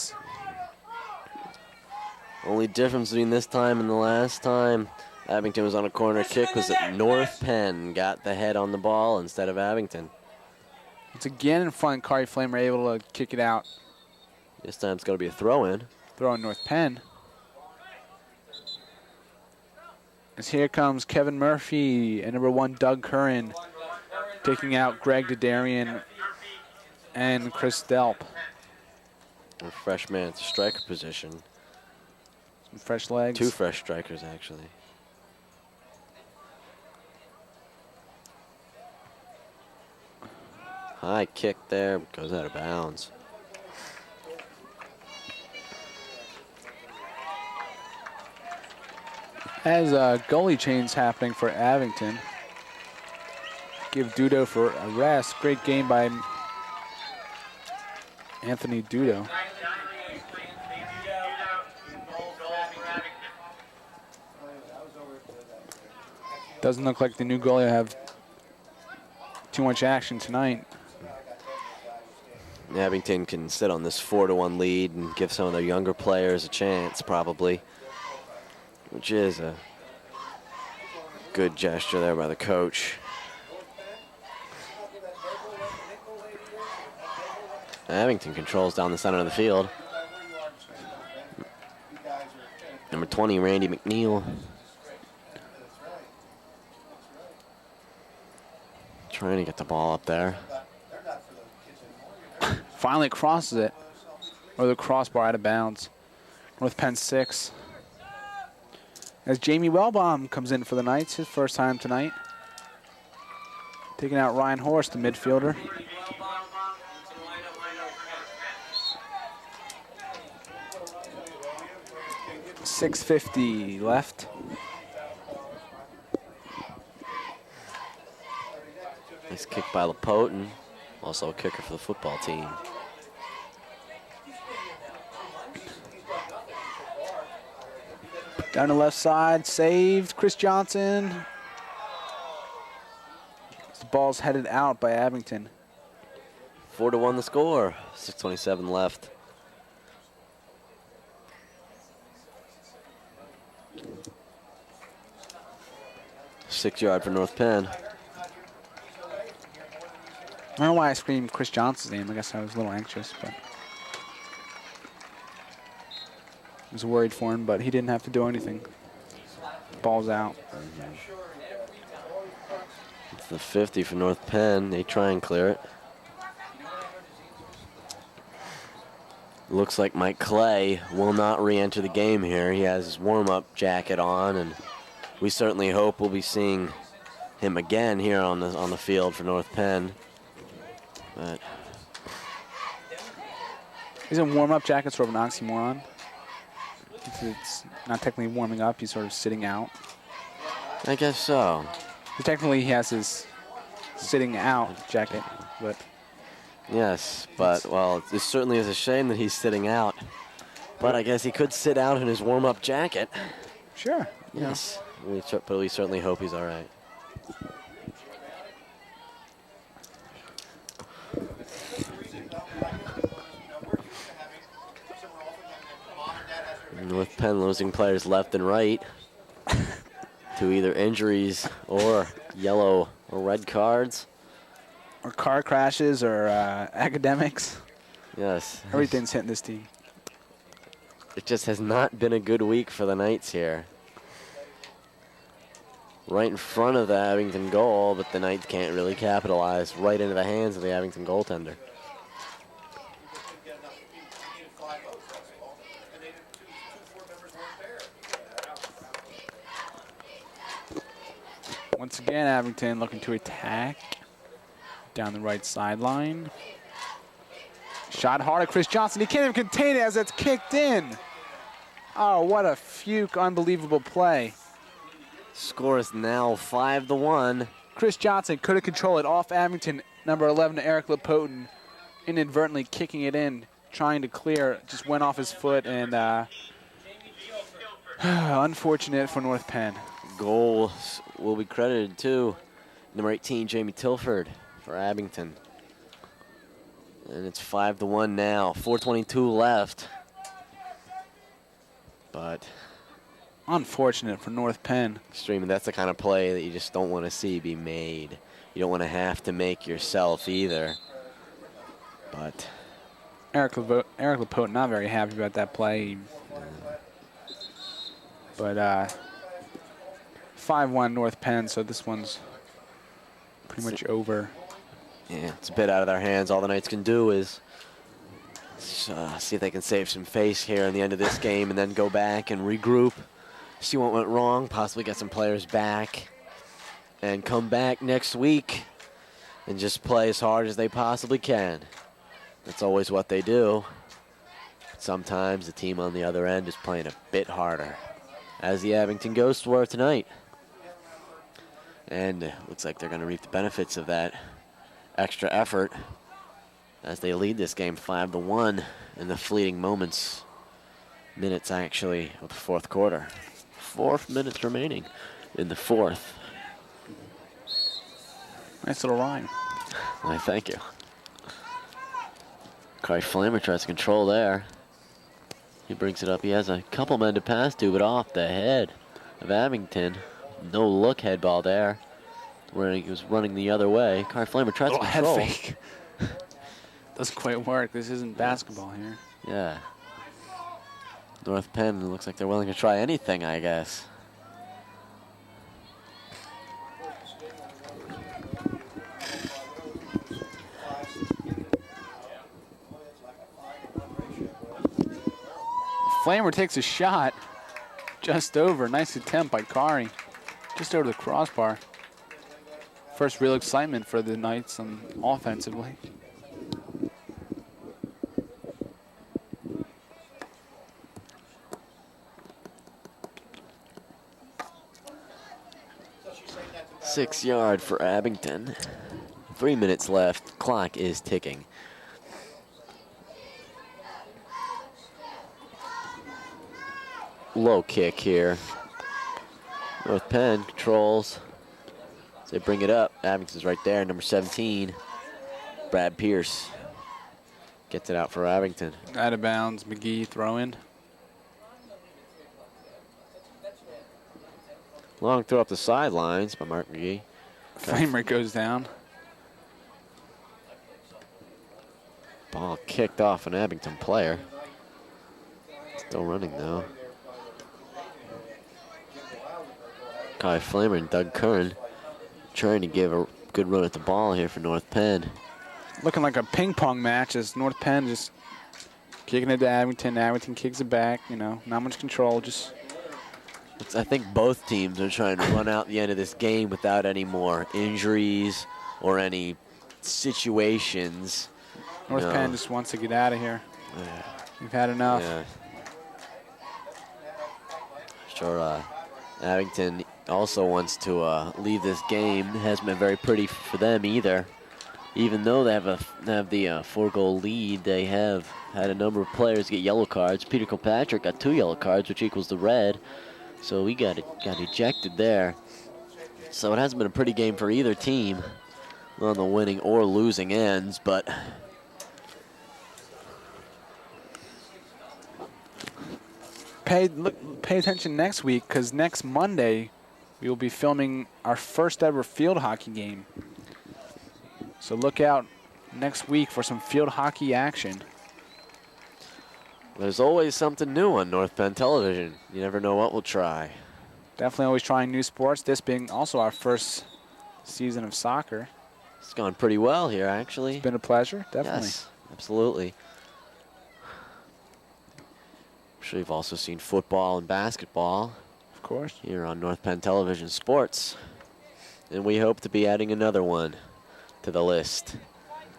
Only difference between this time and the last time Abington was on a corner kick was that North Penn got the head on the ball instead of Abington. Once again in front, Kari Flamer able to kick it out. This time it's going to be a throw-in. Throw in North Penn. As here comes Kevin Murphy and number 1, Doug Curran, taking out Greg Dadarian and Chris Delp. A fresh man at the striker position. Some fresh legs. 2 fresh strikers, actually. High kick there, goes out of bounds. As goalie change happening for Abington. Give Dudo for a rest. Great game by Anthony Dudo. Doesn't look like the new goalie will have too much action tonight. Abington can sit on this 4-1 lead and give some of their younger players a chance, probably, which is a good gesture there by the coach. Abington controls down the center of the field. Number 20, Randy McNeil. Trying to get the ball up there. Finally crosses it, or the crossbar out of bounds. North Penn 6. As Jamie Wellbaum comes in for the Knights, his first time tonight. Taking out Ryan Horst, the midfielder. .650 left. Nice kick by Lapotin, also a kicker for the football team. Down the left side, saved Chris Johnson. The ball's headed out by Abington. 4-1 the score, 6:27 left. Six-yard for North Penn. I don't know why I screamed Chris Johnson's name. I guess I was a little anxious, but I was worried for him, but he didn't have to do anything. Ball's out. It's the 50 for North Penn. They try and clear it. Looks like Mike Clay will not re-enter the game here. He has his warm-up jacket on, and we certainly hope we'll be seeing him again here on the field for North Penn. But isn't warm-up jacket sort of an oxymoron? It's not technically warming up. He's sort of sitting out. I guess so. Technically, he has his sitting out jacket, but yes, but well, it certainly is a shame that he's sitting out. But I guess he could sit out in his warm-up jacket. Sure. Yes, but we certainly hope he's all right. North Penn losing players left and right to either injuries or yellow or red cards. Or car crashes or academics. Yes. Everything's hitting this team. It just has not been a good week for the Knights here. Right in front of the Abington goal, but the Knights can't really capitalize. Right into the hands of the Abington goaltender. Once again, Abington looking to attack down the right sideline. Shot hard at Chris Johnson. He can't even contain it as it's kicked in. Oh, what a fuke, unbelievable play. Score is now 5-1. Chris Johnson could have controlled it off Abington, number 11, Eric Lapotin, inadvertently kicking it in, trying to clear, just went off his foot, and unfortunate for North Penn. Goals will be credited to number 18, Jamie Tilford for Abington. And it's 5-1 now, 4:22 left. But unfortunate for North Penn. Extreme, that's the kind of play that you just don't want to see be made. You don't want to have to make yourself either. But Eric Lapote not very happy about that play. But 5-1 North Penn, so this one's pretty much over. Yeah, it's a bit out of their hands. All the Knights can do is see if they can save some face here in the end of this game and then go back and regroup, see what went wrong, possibly get some players back, and come back next week and just play as hard as they possibly can. That's always what they do. Sometimes the team on the other end is playing a bit harder, as the Abington Ghosts were tonight. And it looks like they're going to reap the benefits of that extra effort as they lead this game 5-1 in the fleeting minutes actually, of the fourth quarter. 4 minutes remaining in the fourth. Nice little rhyme. Why, thank you. Kai Flamer tries to control there. He brings it up. He has a couple men to pass to, but off the head of Abington. No look head ball there. He was running the other way. Kai Flamer tries to control. Head fake. Doesn't quite work. This isn't basketball here. Yeah. North Penn looks like they're willing to try anything, I guess. Flamer takes a shot just over. Nice attempt by Kari. Just over the crossbar. First real excitement for the Knights offensively. Six yard for Abington. 3 minutes left. Clock is ticking. Low kick here. North Penn controls. As they bring it up. Abington's right there. Number 17. Brad Pierce gets it out for Abington. Out of bounds. McGee throw in. Long throw up the sidelines by Mark McGee. Flamer goes down. Ball kicked off an Abington player. Still running though. Kai Flamer and Doug Kern trying to give a good run at the ball here for North Penn. Looking like a ping pong match as North Penn just kicking it to Abington. Abington kicks it back. You know, not much control. Just. I think both teams are trying to run out the end of this game without any more injuries or any situations. North Penn just wants to get out of here. Yeah. We've had enough. Yeah. Sure, Abington also wants to leave this game. It hasn't been very pretty for them either. Even though they have the 4-goal lead, they have had a number of players get yellow cards. Peter Kilpatrick got 2 yellow cards, which equals the red. So he got ejected there. So it hasn't been a pretty game for either team on the winning or losing ends, but Pay attention next week, because next Monday we will be filming our first ever field hockey game. So look out next week for some field hockey action. there's always something new on North Penn Television. You never know what we'll try. Definitely always trying new sports, this being also our first season of soccer. It's gone pretty well here, actually. It's been a pleasure, definitely. Yes, absolutely. I'm sure you've also seen football and basketball. Of course. Here on North Penn Television Sports. And we hope to be adding another one to the list.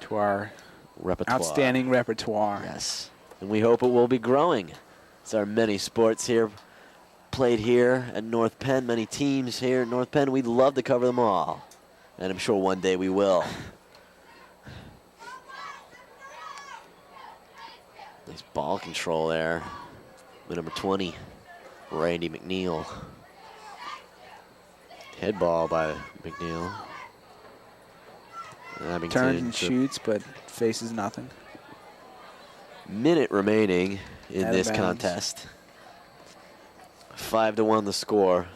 To our repertoire. Outstanding repertoire. Yes. And we hope it will be growing. There are many sports here played here at North Penn, many teams here at North Penn. We'd love to cover them all. And I'm sure one day we will. Nice ball control there. With number 20, Randy McNeil. Head ball by McNeil. Abington Turns and shoots, but faces nothing. Minute remaining in Out of this bounds. contest. 5-1 the score.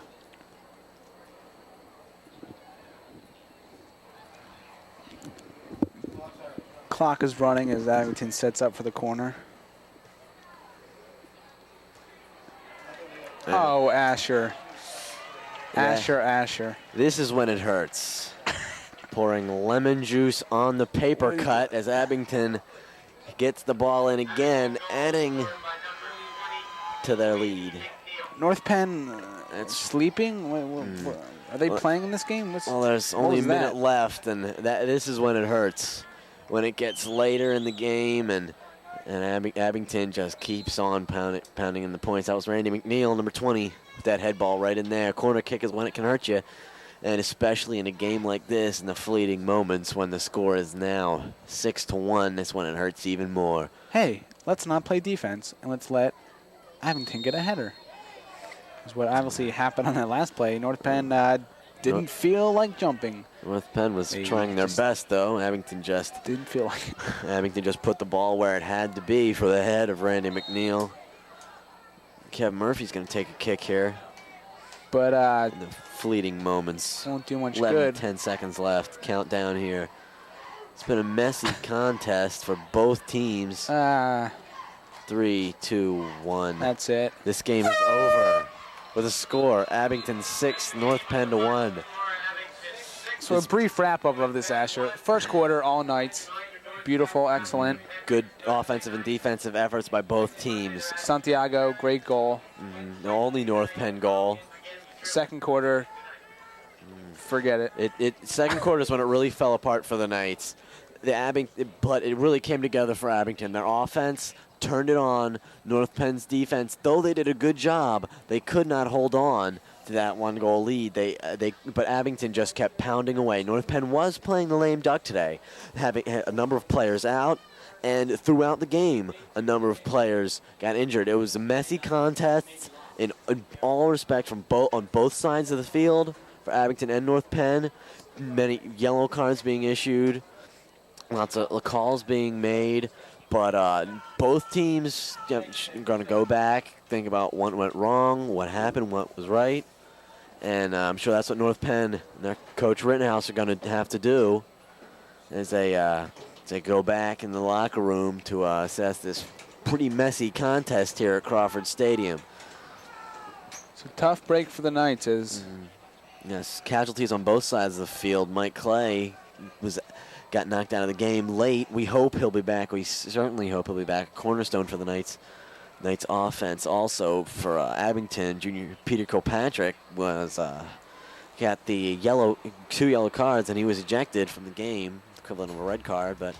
Clock is running as Abington sets up for the corner. Oh, Asher. Yeah. Asher. This is when it hurts. Pouring lemon juice on the paper cut as Abington gets the ball in again, adding to their lead. North Penn sleeping? Are they Well, playing in this game? Well, there's what only a was minute that? left, and this is when it hurts. When it gets later in the game, and Abington just keeps on pounding in the points. That was Randy McNeil, number 20, with that head ball right in there. Corner kick is when it can hurt you, and especially in a game like this, in the fleeting moments when the score is now 6-1, that's when it hurts even more. Hey, let's not play defense, and let's let Abington get a header. Is what obviously happened on that last play. North Penn didn't feel like jumping. North Penn was trying their best, though. Abington just didn't feel like it. Abington just put the ball where it had to be for the head of Randy McNeil. Kevin Murphy's going to take a kick here. But in the fleeting moments. Won't do much 11, good. 10 seconds left. Countdown here. It's been a messy contest for both teams. 3, 2, 1. That's it. This game is over with a score: Abington 6, North Penn 1. So a brief wrap-up of this, Asher. First quarter, all nights. Beautiful, excellent. Good offensive and defensive efforts by both teams. Santiago, great goal. The only North Penn goal. Second quarter, forget it. Second quarter is when it really fell apart for the Knights. But it really came together for Abington. Their offense turned it on. North Penn's defense, though they did a good job, they could not hold on to that one-goal lead. But Abington just kept pounding away. North Penn was playing the lame duck today, having a number of players out, and throughout the game, a number of players got injured. It was a messy contest in all respect on both sides of the field for Abington and North Penn. Many yellow cards being issued, lots of calls being made. But both teams are going to go back, think about what went wrong, what happened, what was right. And I'm sure that's what North Penn and their coach Rittenhouse are going to have to do as they go back in the locker room to assess this pretty messy contest here at Crawford Stadium. It's a tough break for the Knights. Yes, casualties on both sides of the field. Mike Clay got knocked out of the game late. We hope he'll be back. We certainly hope he'll be back. Cornerstone for the Knights offense. Also for Abington, junior Peter Kilpatrick got the 2 yellow cards, and he was ejected from the game, equivalent of a red card. But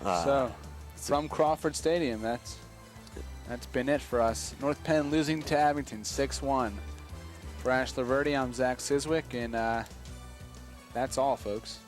so from Crawford Stadium, that's been it for us. North Penn losing to Abington 6-1. For Ashler Verde, I'm Zach Siswick, and that's all, folks.